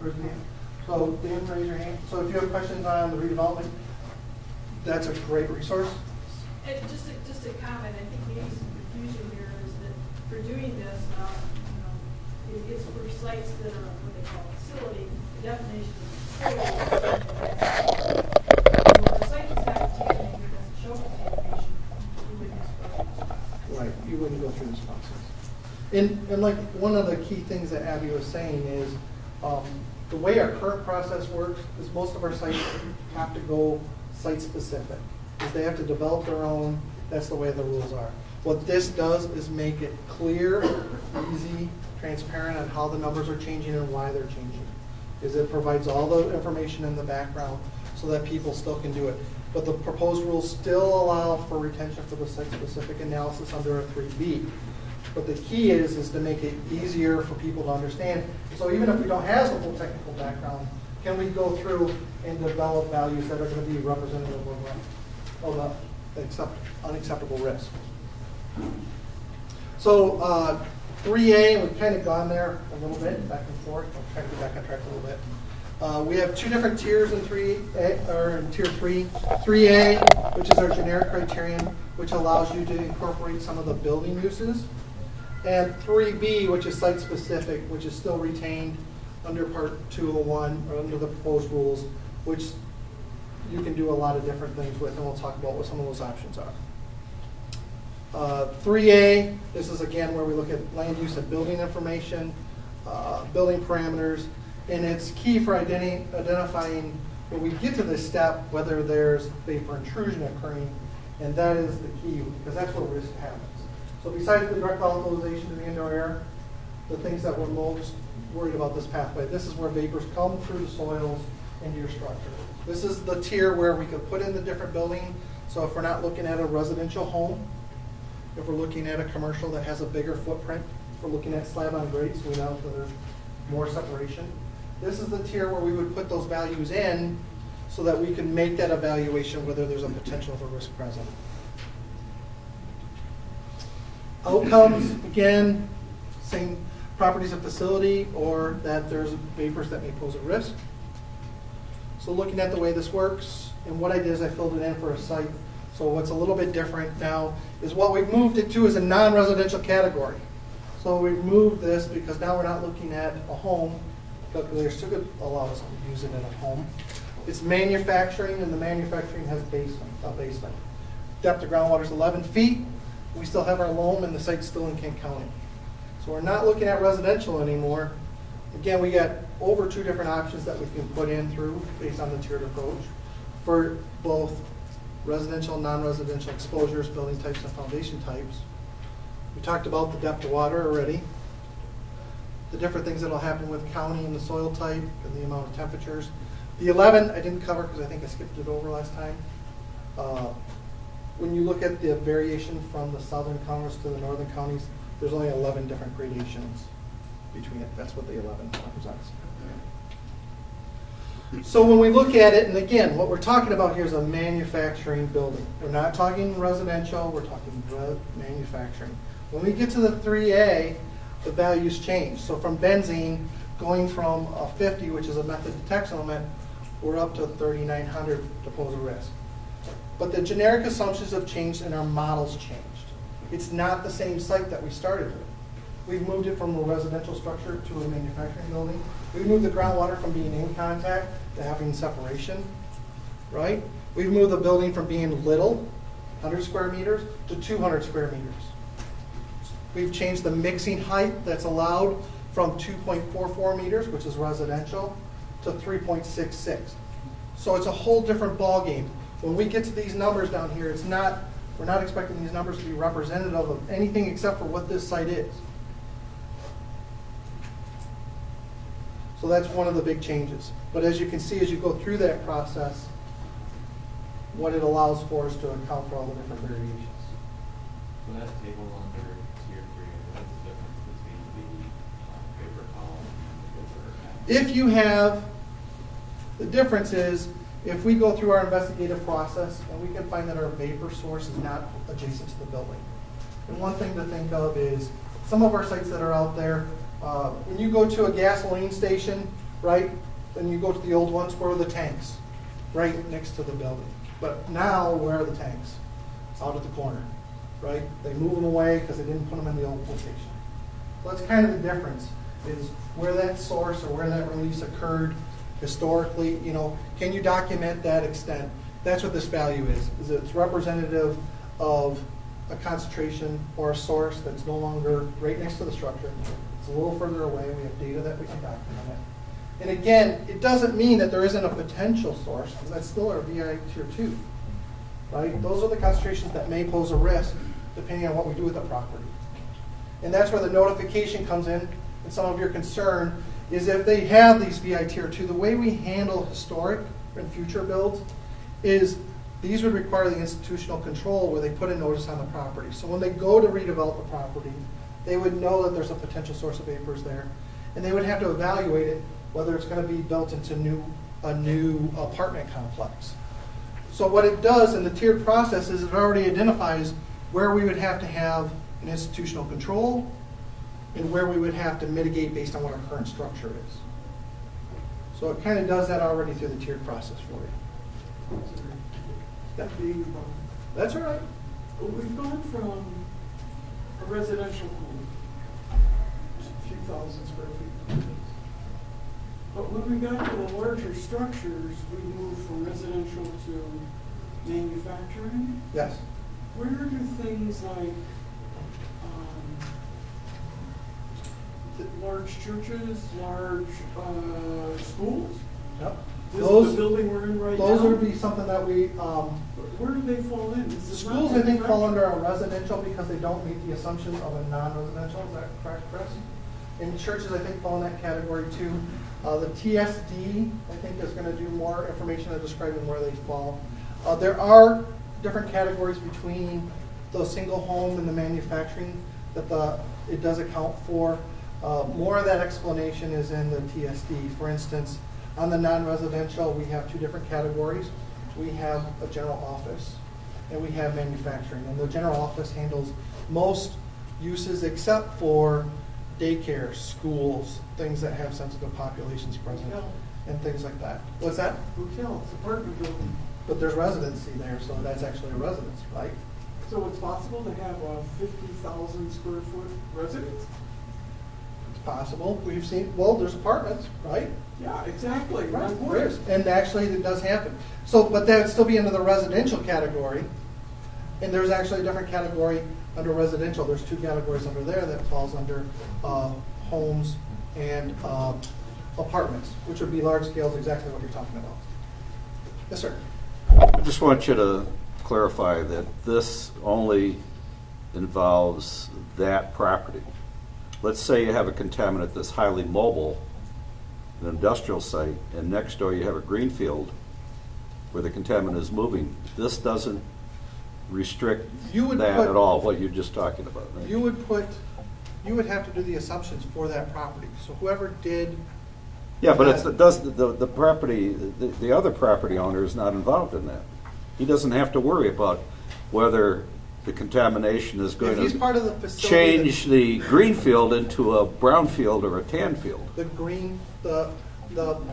Where's Dan? So Dan, raise your hand. So if you have questions on the redevelopment, that's a great resource. And just a comment, I think maybe some confusion here is that for doing this, it's for sites that are what they call a facility. The definition of facility. For a site that's not contaminated, it doesn't show contamination. You wouldn't go through this process. Right, you wouldn't go through this process. And like one of the key things that Abby was saying is the way our current process works is most of our sites have to go site specific. They have to develop their own. That's the way the rules are. What this does is make it clear, easy, transparent on how the numbers are changing and why they're changing. Is it provides all the information in the background so that people still can do it. But the proposed rules still allow for retention for the site-specific analysis under a 3B. But the key is to make it easier for people to understand. So even if we don't have the full technical background, can we go through and develop values that are going to be representative of the unacceptable risk? So 3A, we've kind of gone there a little bit, back and forth. I'll try to get back on track a little bit. We have two different tiers in 3A, or in Tier 3. 3A, which is our generic criterion, which allows you to incorporate some of the building uses. And 3B, which is site-specific, which is still retained under Part 201, or under the proposed rules, which you can do a lot of different things with, and we'll talk about what some of those options are. 3A, this is again where we look at land use and building information, building parameters, and it's key for identifying when we get to this step whether there's vapor intrusion occurring, and that is the key because that's where risk happens. So besides the direct volatilization to the indoor air, the things that we're most worried about this pathway, this is where vapors come through the soils into your structure. This is the tier where we could put in the different building. So if we're not looking at a residential home, if we're looking at a commercial that has a bigger footprint, if we're looking at slab on grade, so we know that there's more separation. This is the tier where we would put those values in so that we can make that evaluation whether there's a potential for risk present. Outcomes, again, same properties of facility or that there's vapors that may pose a risk. So looking at the way this works, and what I did is I filled it in for a site. So what's a little bit different now is what we've moved it to is a non-residential category. So we've moved this because now we're not looking at a home, but they still could allow us to use it in a home. It's manufacturing, and the manufacturing has a basement. Depth of groundwater is 11 feet. We still have our loam, and the site's still in Kent County. So we're not looking at residential anymore. Again, we got over 2 different options that we can put in through based on the tiered approach for both residential and non-residential exposures, building types, and foundation types. We talked about the depth of water already. The different things that will happen with county and the soil type and the amount of temperatures. The 11 I didn't cover because I think I skipped it over last time. When you look at the variation from the southern counties to the northern counties, there's only 11 different gradations between it. That's what the 11 represents. So when we look at it, and again, what we're talking about here is a manufacturing building. We're not talking residential, we're talking manufacturing. When we get to the 3A, the values change. So from benzene, going from a 50, which is a method detection element, we're up to 3,900 to pose a risk. But the generic assumptions have changed and our models changed. It's not the same site that we started with. We've moved it from a residential structure to a manufacturing building. We've moved the groundwater from being in contact to having separation, right? We've moved the building from being little, 100 square meters, to 200 square meters. We've changed the mixing height that's allowed from 2.44 meters, which is residential, to 3.66. So it's a whole different ballgame. When we get to these numbers down here, we're not expecting these numbers to be representative of anything except for what this site is. So that's one of the big changes. But as you can see, as you go through that process, what it allows for is to account for all the different variations. So that table under Tier 3, what's the difference between the vapor column and the vapor? If you have, the difference is, if we go through our investigative process and we can find that our vapor source is not adjacent to the building. And one thing to think of is some of our sites that are out there, when you go to a gasoline station, right, and you go to the old ones, where are the tanks? Right next to the building. But now, where are the tanks? Out at the corner, right? They move them away because they didn't put them in the old location. So that's kind of the difference, is where that source or where that release occurred historically, can you document that extent? That's what this value is it's representative of a concentration or a source that's no longer right next to the structure. It's a little further away. We have data that we can document it. And again, it doesn't mean that there isn't a potential source, because that's still our VI Tier 2, right? Those are the concentrations that may pose a risk depending on what we do with the property. And that's where the notification comes in, and some of your concern is if they have these VI Tier 2, the way we handle historic and future builds is these would require the institutional control where they put a notice on the property. So when they go to redevelop the property, they would know that there's a potential source of vapors there. And they would have to evaluate it, whether it's going to be built into a new apartment complex. So what it does in the tiered process is it already identifies where we would have to have and institutional control, and where we would have to mitigate based on what our current structure is. So it kind of does that already through the tiered process for you. That's all right. We've gone from a residential home, a few thousand square feet. But when we got to the larger structures, we moved from residential to manufacturing. Yes. Where do things like large churches, large schools? Yep. This is the building we're in right now? Those would be something that we, where do they fall in? This is not schools, I think, fall under manufacturing. a residential because they don't meet the assumptions of a non-residential. Is that correct, Chris? And churches, I think, fall in that category too. The TSD, I think, is going to do more information on describing where they fall. There are different categories between the single home and the manufacturing that it does account for. More of that explanation is in the TSD. For instance, on the non-residential, we have two different categories. We have a general office and we have manufacturing. And the general office handles most uses except for daycare, schools, things that have sensitive populations present, and things like that. What's that? Hotels, apartment building. But there's residency there, so that's actually a residence, right? So it's possible to have a 50,000 square foot residence? It's possible. We've seen, well, there's apartments, right? Yeah, exactly. Right, there is. And actually, it does happen. So, but that would still be under the residential category. And there's actually a different category under residential. There's two categories under there that falls under homes and apartments, which would be large scales, exactly what you're talking about. Yes, sir. I just want you to clarify that this only involves that property. Let's say you have a contaminant that's highly mobile, an industrial site, and next door you have a greenfield where the contaminant is moving. This doesn't restrict that at all, what you're just talking about. Right? You would have to do the assumptions for that property. So whoever did. Yeah, but the property, the other property owner is not involved in that. He doesn't have to worry about whether the contamination is going to change the green field into a brown field or a tan field. The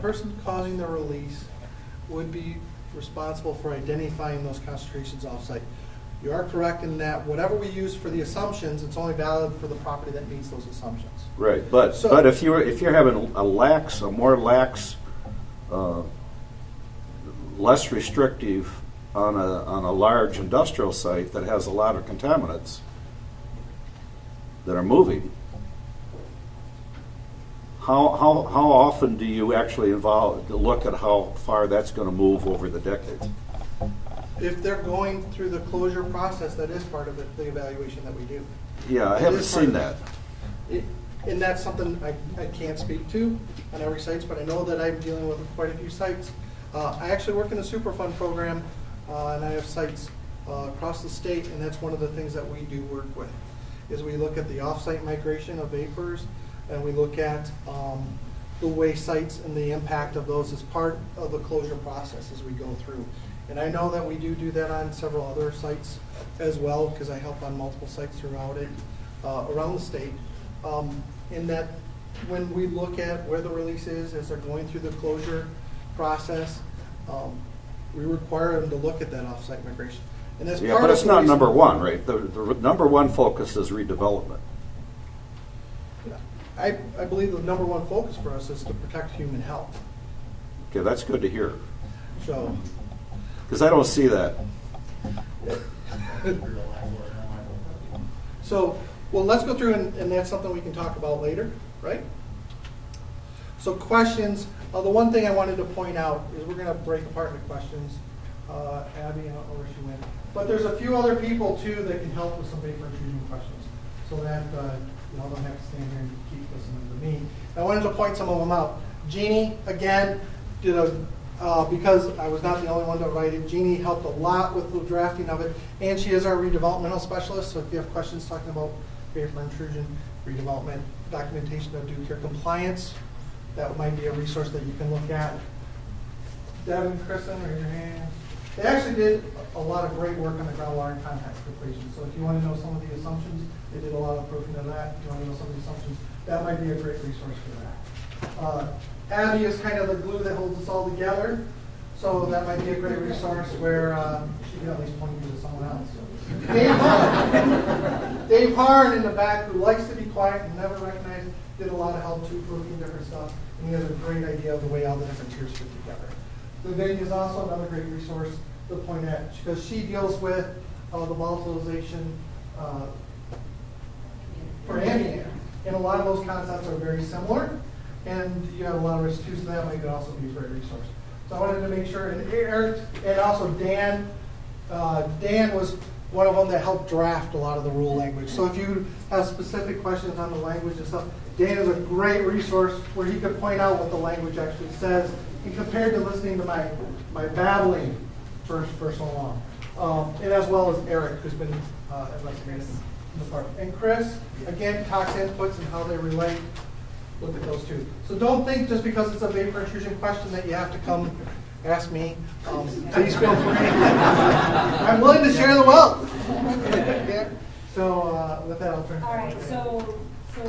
person causing the release would be responsible for identifying those concentrations off-site. You are correct in that whatever we use for the assumptions, it's only valid for the property that meets those assumptions. Right, but if you're having a more lax, less restrictive on a large industrial site that has a lot of contaminants that are moving, how often do you actually look at how far that's going to move over the decades? If they're going through the closure process, that is part of the evaluation that we do. Yeah, I haven't seen that. And that's something I can't speak to on every site, but I know that I'm dealing with quite a few sites. I actually work in the Superfund program, and I have sites across the state, and that's one of the things that we do work with, is we look at the off-site migration of vapors, and we look at the waste sites and the impact of those as part of the closure process as we go through. And I know that we do that on several other sites as well, because I help on multiple sites throughout it, around the state. In that when we look at where the release is as they're going through the closure process, we require them to look at that off-site migration. And that's part but of it's the not reason- number one, right? The number one focus is redevelopment. I believe the number one focus for us is to protect human health. Okay, that's good to hear. So, because I don't see that. So, well, let's go through, and that's something we can talk about later, right? So questions, the one thing I wanted to point out is we're going to break apart into questions. Abby, I don't know where she went. But there's a few other people, too, that can help with some vapor intrusion questions, so that y'all don't have to stand here and keep listening to me. I wanted to point some of them out. Jeannie, again, did because I was not the only one to write it, Jeannie helped a lot with the drafting of it, and she is our redevelopmental specialist, so if you have questions talking about vapor intrusion, redevelopment, documentation of due care compliance, that might be a resource that you can look at. Devin, Kristen, raise your hand. They actually did a lot of great work on the groundwater and contact equation. So if you want to know some of the assumptions, they did a lot of proofing of that. If you want to know some of the assumptions, that might be a great resource for that. Abby is kind of the glue that holds us all together. So that might be a great resource where she can at least point you to someone else. Dave Huron in the back, who likes to be quiet and never recognized, did a lot of help too, proofing different stuff. And he has a great idea of the way all the different tiers fit together. Bldg is also another great resource to point at because she deals with the volatilization for AMENDED. And a lot of those concepts are very similar. And you have a lot of risk too, so that might also be a great resource. So I wanted to make sure, and Eric, and also Dan, Dan was one of them that helped draft a lot of the rule language. So if you have specific questions on the language and stuff, Dan is a great resource where he could point out what the language actually says, and compared to listening to my babbling for so long. And as well as Eric, who's been investigating in the park. And Chris, again, talks inputs and how they relate. Look at those two. So don't think just because it's a vapor intrusion question that you have to come ask me. Please feel free. I'm willing to share the wealth. Yeah. So with that, I'll turn it All back right, so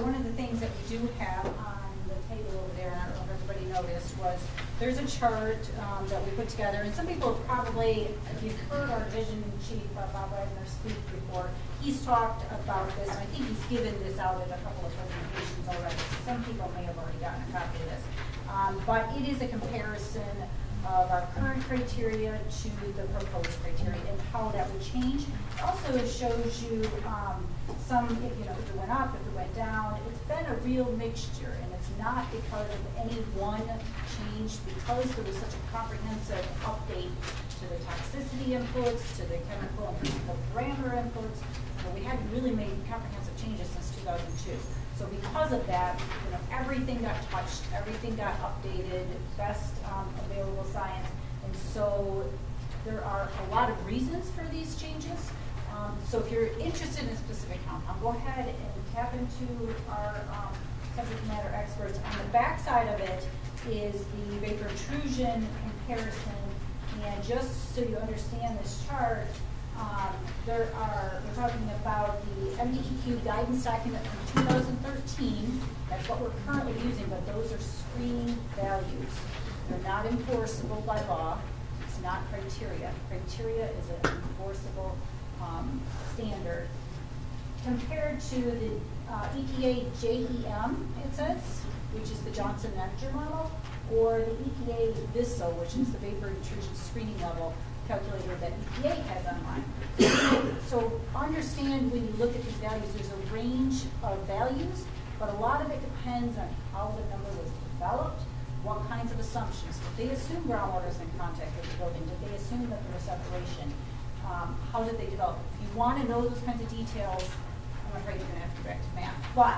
one of the things that we do have on the table over there, I don't know if everybody noticed, was there's a chart that we put together, and some people have probably, if you've heard our division chief, Bob Wagner, speak before, he's talked about this, and I think he's given this out in a couple of presentations already, so some people may have already gotten a copy of this. But it is a comparison of our current criteria to the proposed criteria and how that would change. It also shows you some, if it went up, if it went down. It's been a real mixture, and it's not because of any one change, because there was such a comprehensive update to the toxicity inputs, to the chemical and physical parameter inputs. We hadn't really made comprehensive changes since 2002. So because of that, everything got touched, everything got updated, best available science, and so there are a lot of reasons for these changes. So if you're interested in a specific compound, go ahead and tap into our subject matter experts. On the back side of it is the vapor intrusion comparison, and just so you understand this chart, we're talking about the DEQ guidance document from 2013. That's what we're currently using, but those are screening values. They're not enforceable by law. It's not criteria. Criteria is an enforceable standard. Compared to the EPA JEM, it says, which is the Johnson Manager model, or the EPA VISO, which is the vapor intrusion screening level calculator that EPA has online. So understand when you look at these values, there's a range of values, but a lot of it depends on how the number was developed, what kinds of assumptions. Did they assume groundwater is in contact with the building? Did they assume that there was separation? How did they develop? If you want to know those kinds of details, I'm afraid you're going to have to go back to math. But,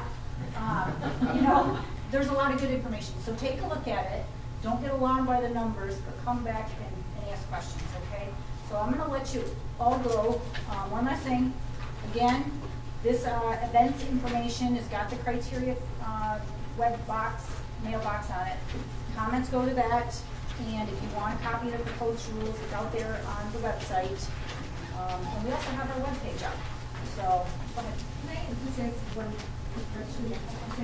there's a lot of good information. So take a look at it. Don't get alarmed by the numbers, but come back and ask questions, okay? So I'm going to let you all go. One last thing. Again, this events information has got the criteria web box, mailbox on it. Comments go to that. And if you want a copy of the proposed rules, it's out there on the website. And we also have our webpage up. So, go ahead. Can I just ask one quick question? I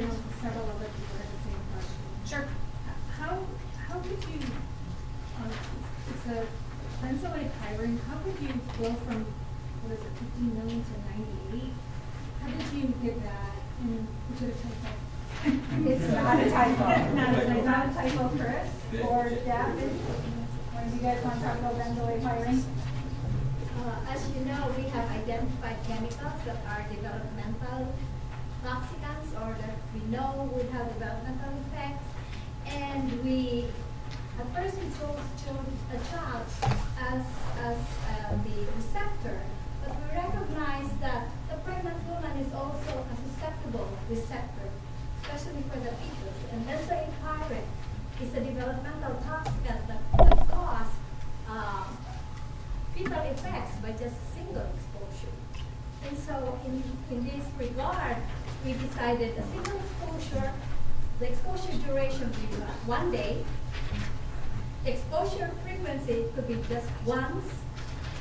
know several other people had the same question. Sure. How could you, it's a benzoate hiring, how could you go from, 15 million to 98? How did you get that? And is it a typo? It's not a typo. It's not a typo, Chris? Or David? When you guys want to talk about benzoate hiring? As you know, we have identified chemicals that are developmental toxicants, or that we know will have developmental effects. And at first we chose a child as the receptor, but we recognize that the pregnant woman is also a susceptible receptor, especially for the fetus. And benzoate pyrite is a developmental toxicant that could cause fetal effects by just single exposure. And so in this regard, we decided a single exposure, the exposure duration will be 1 day, exposure frequency could be just once,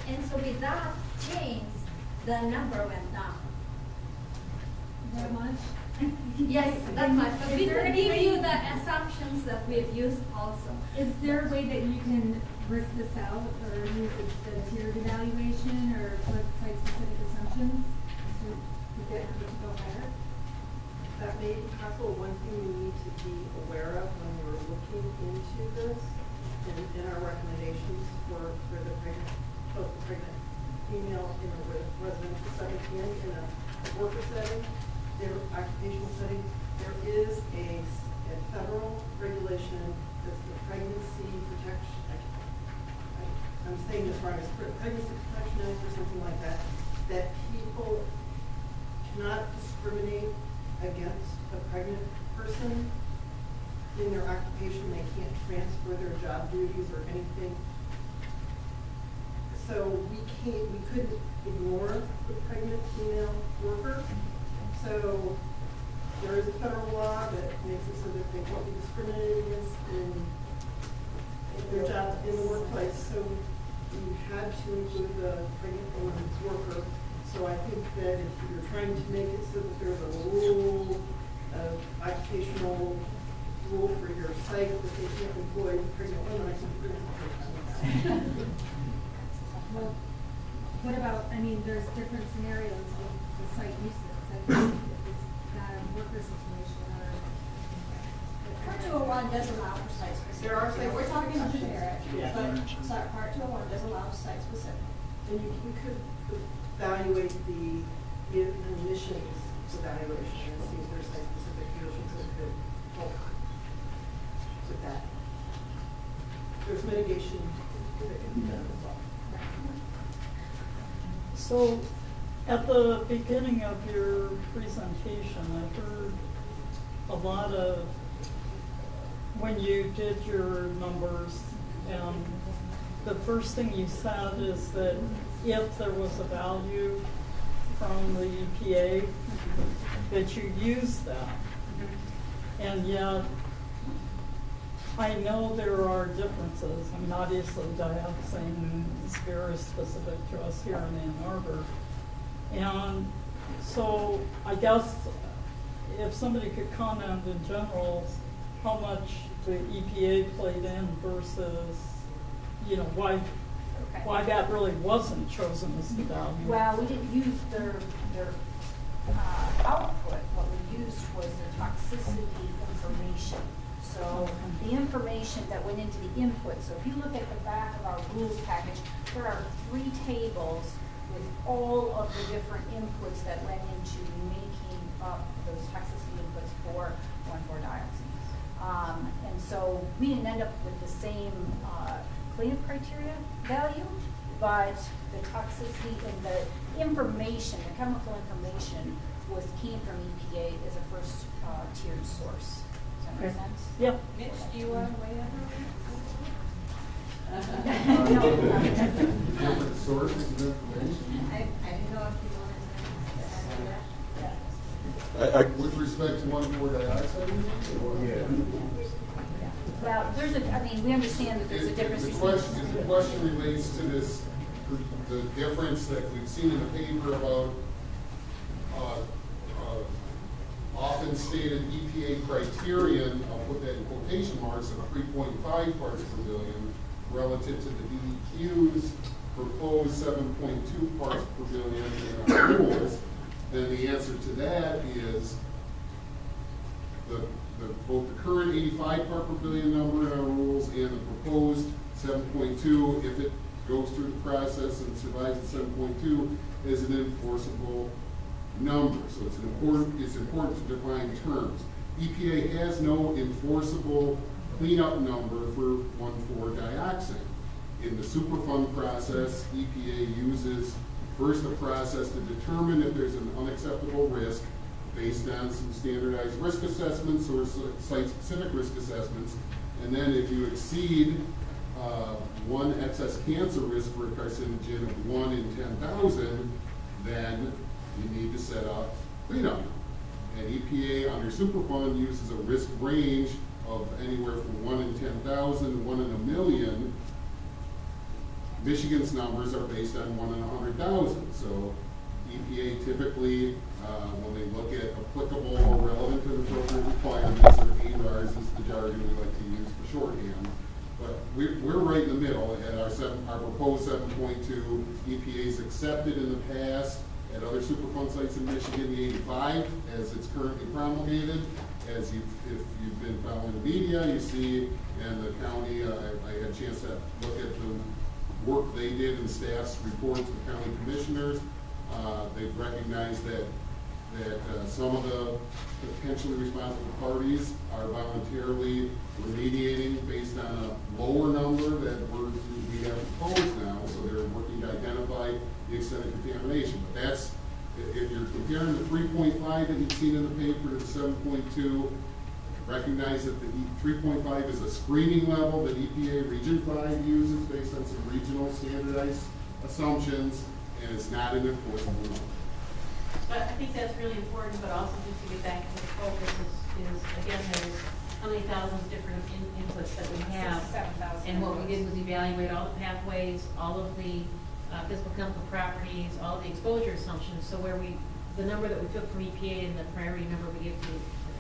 and so with that change, the number went down. That much? Yes, that much, but Is we there could any give way- you the assumptions that we've used also. Is there a way that you can risk this out or use the tiered evaluation or put site-specific assumptions to get you to go higher? That may be possible. One thing we need to be aware of when we're looking into this, and in our recommendations for the pregnant, both the pregnant female in a residential setting and in a worker setting, their occupational setting, there is a federal regulation that's the pregnancy protection, I'm saying this wrong, it's Pregnancy Protection Act or something like that, that people cannot discriminate against a pregnant person in their occupation. They can't transfer their job duties or anything. So we couldn't ignore the pregnant female worker. So there is a federal law that makes it so that they won't be discriminated against in their job in the workplace. So we had to include the pregnant woman's worker. So I think that if you're trying to make it so that there's a rule, occupational rule for your site that they can't employ pregnant women, I think we're going to have to with that. Well, what about, I mean, there's different scenarios of the site uses. Like, if it's not a worker situation or. Part 201 does allow for site specific. There are site We're talking specific generic, Yeah. but sorry, Part 201 does allow site specific. And you could evaluate the emissions evaluation and see if there's site-specific emissions that could help with that. There's mitigation that can be done as well. So, at the beginning of your presentation, I heard a lot of, when you did your numbers, and the first thing you said is that if there was a value from the EPA, that you use that. And yet, I know there are differences. I mean, obviously, dioxin is very specific to us here in Ann Arbor. And so I guess if somebody could comment in general how much the EPA played in versus, you know, why that really wasn't chosen as the value. Well, we didn't use their output. What we used was their toxicity information. So the information that went into the input. So if you look at the back of our rules package, there are 3 tables with all of the different inputs that went into making up those toxicity inputs for 1,4-dioxin. And so we didn't end up with the same cleanup criteria value, but the toxicity and the information, the chemical information, came from EPA as a first tiered source. Does that make sense? Yep. Mitch, do you want to weigh Different sources of information. I didn't know if you wanted to add that. With respect to 1,4-dioxide? Well, we understand that there's a difference The between. question relates to this, the difference that we've seen in the paper about often stated EPA criterion, I'll put that in quotation marks, of 3.5 parts per billion relative to the DEQ's proposed 7.2 parts per billion in our rules. Then the answer to that is both the current 85 part per billion number in our rules and the proposed 7.2, if it goes through the process and survives at 7.2, is an enforceable number. So it's important to define terms. EPA has no enforceable cleanup number for 1,4-dioxin. In the Superfund process, EPA uses first a process to determine if there's an unacceptable risk based on some standardized risk assessments or site-specific risk assessments. And then if you exceed one excess cancer risk for a carcinogen of 1 in 10,000, then you need to set up cleanup. And EPA under Superfund uses a risk range of anywhere from 1 in 10,000, 1 in a million. Michigan's numbers are based on 1 in 100,000. So EPA typically, when they look at applicable or relevant to the program requirements, or ARs is the jargon we like to use for shorthand. But we're right in the middle at our proposed 7.2. EPA's accepted in the past at other Superfund sites in Michigan, the 85 as it's currently promulgated. If you've been following the media, you see, and the county, I had a chance to look at the work they did in staff's reports to county commissioners. They've recognized that some of the potentially responsible parties are voluntarily remediating based on a lower number that we have proposed now, so they're working to identify the extent of contamination. But that's, if you're comparing the 3.5 that you've seen in the paper to the 7.2, recognize that the 3.5 is a screening level that EPA Region 5 uses based on some regional standardized assumptions, and it's not an enforceable number. But I think that's really important, but also just to get back to the focus is again, there's how many thousands of different inputs that we have. 67,000. And what we did was evaluate all the pathways, all of the physical chemical properties, all of the exposure assumptions. So where the number that we took from EPA and the priority number we give to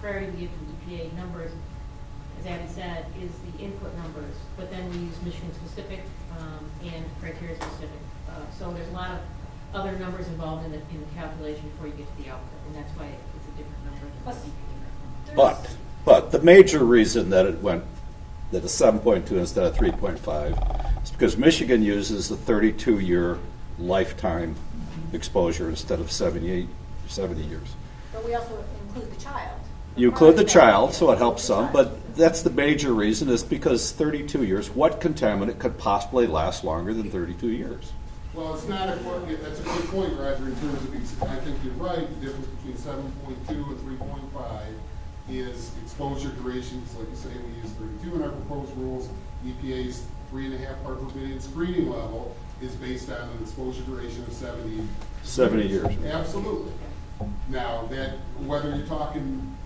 EPA numbers, as Abby said, is the input numbers. But then we use Michigan specific and criteria specific. So there's a lot of other numbers involved in the calculation before you get to the output, and that's why it's a different number than what EPA. But the major reason that it's 7.2 instead of 3.5 is because Michigan uses the 32-year lifetime exposure instead of 70 years. But we also include the child. You include the child, so it helps some, but that's the major reason, is because 32 years, what contaminant could possibly last longer than 32 years? Well, it's not that's a good point, Roger, in terms of, I think you're right, the difference between 7.2 and 3.5 is exposure durations. Like you say, we use 32 in our proposed rules. EPA's 3.5 part per billion screening level is based on an exposure duration of 70 years. Absolutely. Now, that whether you're talking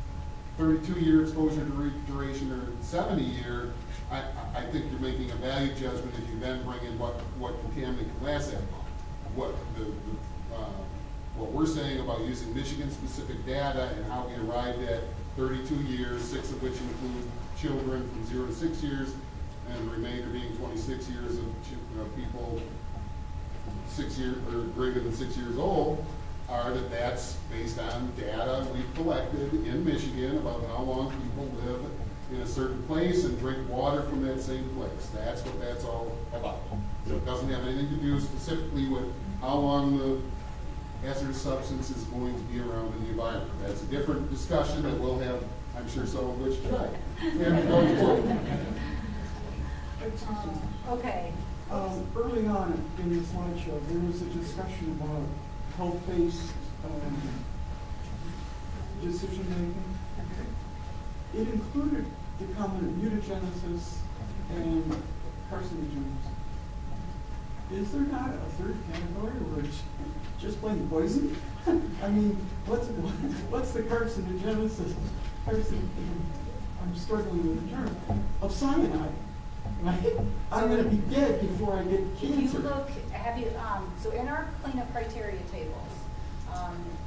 32-year exposure duration or 70-year, I think you're making a value judgment if you then bring in what contaminant can last that long. What we're saying about using Michigan-specific data and how we arrived at 32 years, 6 of which include children from 0 to 6 years, and the remainder being 26 years of people 6 years or greater than 6 years old, that's based on data we've collected in Michigan about how long people live in a certain place and drink water from that same place. That's what that's all about. So it doesn't have anything to do specifically with how long the hazardous substance is going to be around in the environment. That's a different discussion that we'll have, I'm sure, some of which tonight. Okay. Early on in the slideshow, there was a discussion about health-based decision making. It included the common mutagenesis and carcinogens. Is there not a third category where it's just plain poison? I mean, what's the carcinogenesis? I'm struggling with the term of cyanide. Right? I'm going to be dead before I get cancer. If you look, so in our cleanup criteria tables,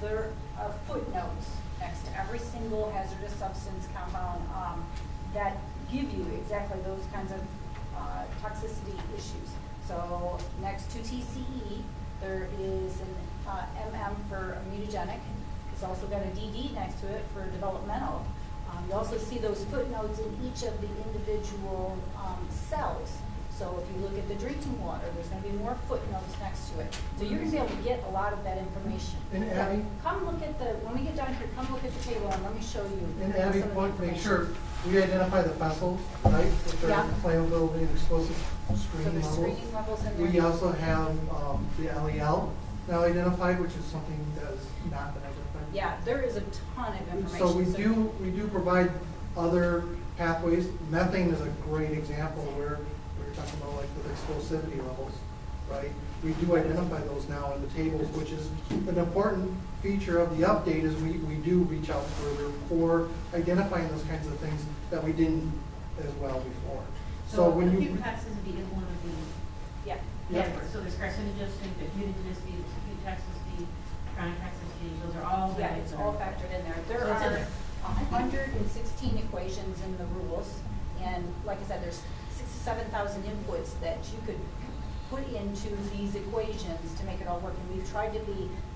there are footnotes next to every single hazardous substance compound that give you exactly those kinds of toxicity issues. So next to TCE, there is an for mutagenic. It's also got a DD next to it for developmental. You also see those footnotes in each of the individual cells. So if you look at the drinking water, there's going to be more footnotes next to it. So you're going to be able to get a lot of that information. And Abby, come look at when we get down here, come look at the table and let me show you. And Abby, make sure we identify the vessels, right? Which are flammability and explosive screening levels. Screening levels in there. We also have the LEL now identified, which is something that has not been identified. Yeah, there is a ton of information. So we do provide other pathways. Methane is a great example where we're talking about like with explosivity levels. right? We do identify those now in the tables, which is an important feature of the update is we do reach out further for identifying those kinds of things that we didn't as well before. So when you acute toxicity is one of the, Yeah. Yeah. so there's carcinogenicity, immunogenicity, acute toxicity, chronic toxicity, those are all. Yeah, it's all factored in there. There So it's in are there. 116 equations in the rules, and like I said, there's 67,000 inputs that you could put into these equations to make it all work. And we've tried to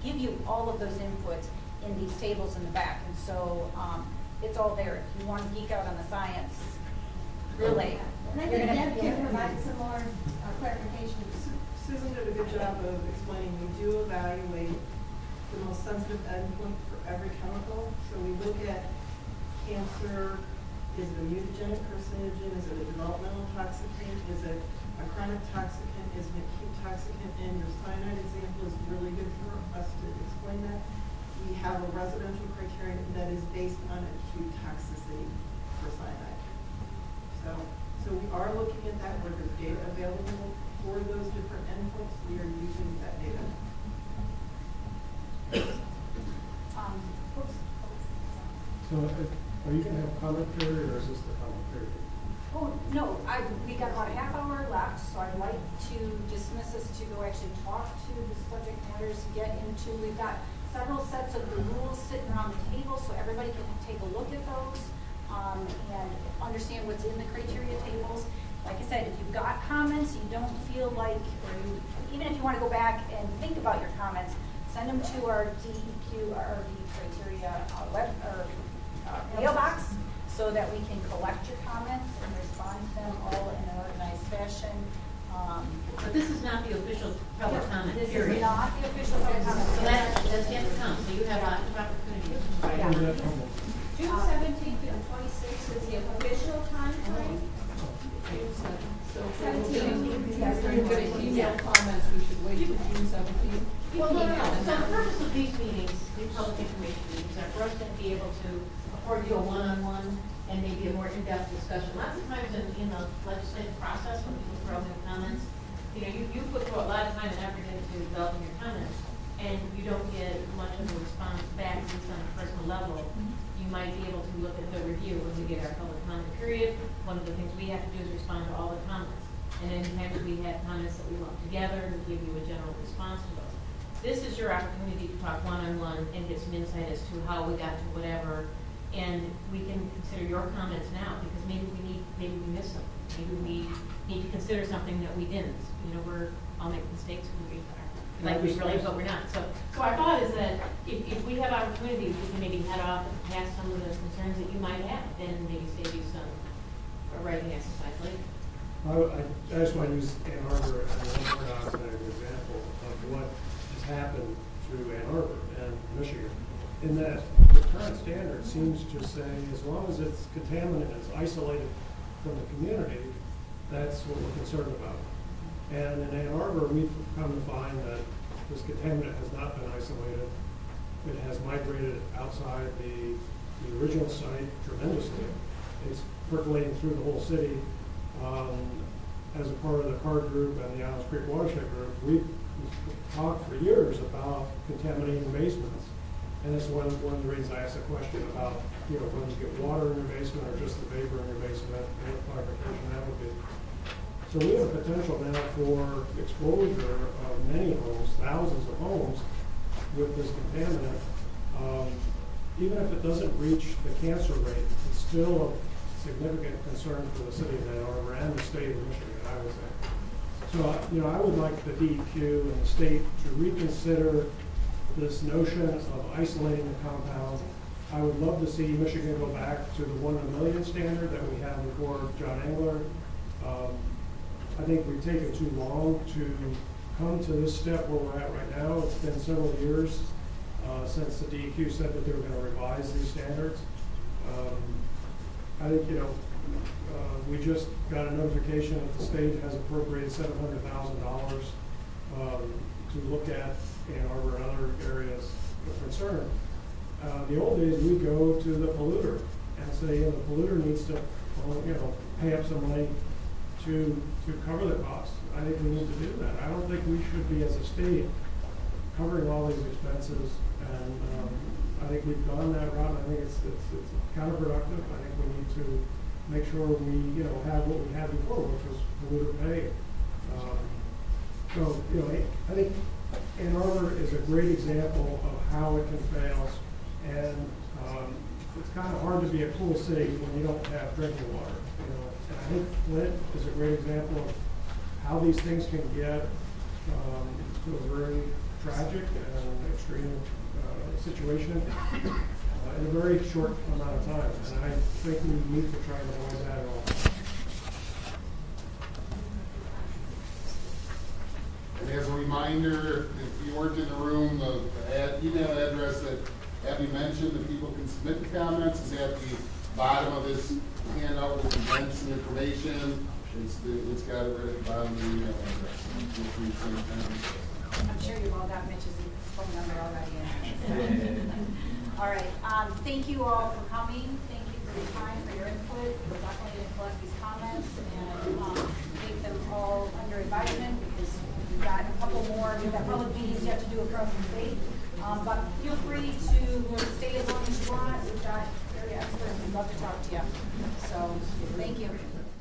give you all of those inputs in these tables in the back, and so it's all there. If you want to geek out on the science, really. And I you're think gonna- Deb can provide some more clarification. Susan did a good job of explaining we do evaluate the most sensitive endpoint for every chemical. So we look at cancer, is it a mutagenic carcinogen, is it a developmental toxicant, is it a chronic toxicant, is it an acute toxicant, and your cyanide example is really good for us to explain that. We have a residential criterion that is based on acute toxicity for cyanide. So we are looking at that where there's data available for those different endpoints. We are using that data. So are you going to have a comment period, or is this the comment period? Oh, no, we got about a half hour left, so I'd like to dismiss us to go actually talk to the subject matters, get into, we've got several sets of the rules sitting around the table, so everybody can take a look at those and understand what's in the criteria tables. Like I said, if you've got comments, you don't feel like, or even if you want to go back and think about your comments, send them to our DEQ RV criteria mailbox so that we can collect your comments and respond to them all in an organized fashion. But this is not the official public comment This period. is not the official public comment. So that's yet to come, so you have lots of opportunities. June 17th and 26th is the official time frame. So 17th. Yes, we're going to email comments. We should wait till June 17th. Well, no. So the purpose of these meetings, these public information meetings, are for us to be able to afford you a one-on-one and maybe a more in-depth discussion. Lots of times in the legislative process, when people throw in comments, you put a lot of time and effort into developing your comments, and you don't get much of a response back, at least on a personal level. You might be able to look at the review when we get our public comment period. One of the things we have to do is respond to all the comments. And anytime we have comments that we lump together, we give you a general response to those. This is your opportunity to talk one-on-one and get some insight as to how we got to whatever. And we can consider your comments now because maybe we missed something. Maybe we need to consider something that we didn't. We're all make mistakes when we are. Like we really, but we're not. So our thought is that if we have opportunities, we can maybe head off and pass some of the concerns that you might have, and maybe save you some writing exercise later. I just want to use Ann Arbor as an example of what has happened through Ann Arbor and Michigan. In that the current standard seems to say as long as it's contaminant, it's isolated from the community, that's what we're concerned about. And in Ann Arbor, we've come to find that this contaminant has not been isolated. It has migrated outside the original site tremendously. It's percolating through the whole city. As a part of the CARD group and the Islands Creek Watershed Group, we've talked for years about contaminating basements. And this is one of the reasons I asked a question about, when you get water in your basement or just the vapor in your basement, what clarification that would be. So we have potential now for exposure of many homes, thousands of homes, with this contaminant. Even if it doesn't reach the cancer rate, it's still a significant concern for the city of Ann Arbor and the state of Michigan, I would say. So, I would like the DEQ and the state to reconsider this notion of isolating the compound. I would love to see Michigan go back to the 1 in a million standard that we had before John Engler. I think we've taken too long to come to this step where we're at right now. It's been several years since the DEQ said that they were going to revise these standards. I think, we just got a notification that the state has appropriated $700,000 to look at Ann Arbor and other areas of concern. The old days, we'd go to the polluter and say, the polluter needs to, pay up some money to cover the cost. I think we need to do that. I don't think we should be, as a state, covering all these expenses, and I think we've gone that route, and I think it's counterproductive. I think we need to make sure we, you know, have what we had before, which was polluter pay. So, you know, I think Ann Arbor is a great example of how it can fail, and it's kind of hard to be a cool city when you don't have drinking water, you know. And I think Flint is a great example of how these things can get to a very tragic and extreme situation in a very short amount of time. And I think we need to try to avoid that at all. And as a reminder, if you weren't in the room, the email address that Abby mentioned that people can submit the comments is at the bottom of this handout with events and information. It's got it right at the bottom of the email address. I'm sure you've all got Mitch's phone number already. All right, thank you all for coming. Thank you for your time, for your input. We're definitely going to collect these comments and take them all under advisement, because we've got a couple more. We've got public meetings yet to do across the state. But feel free to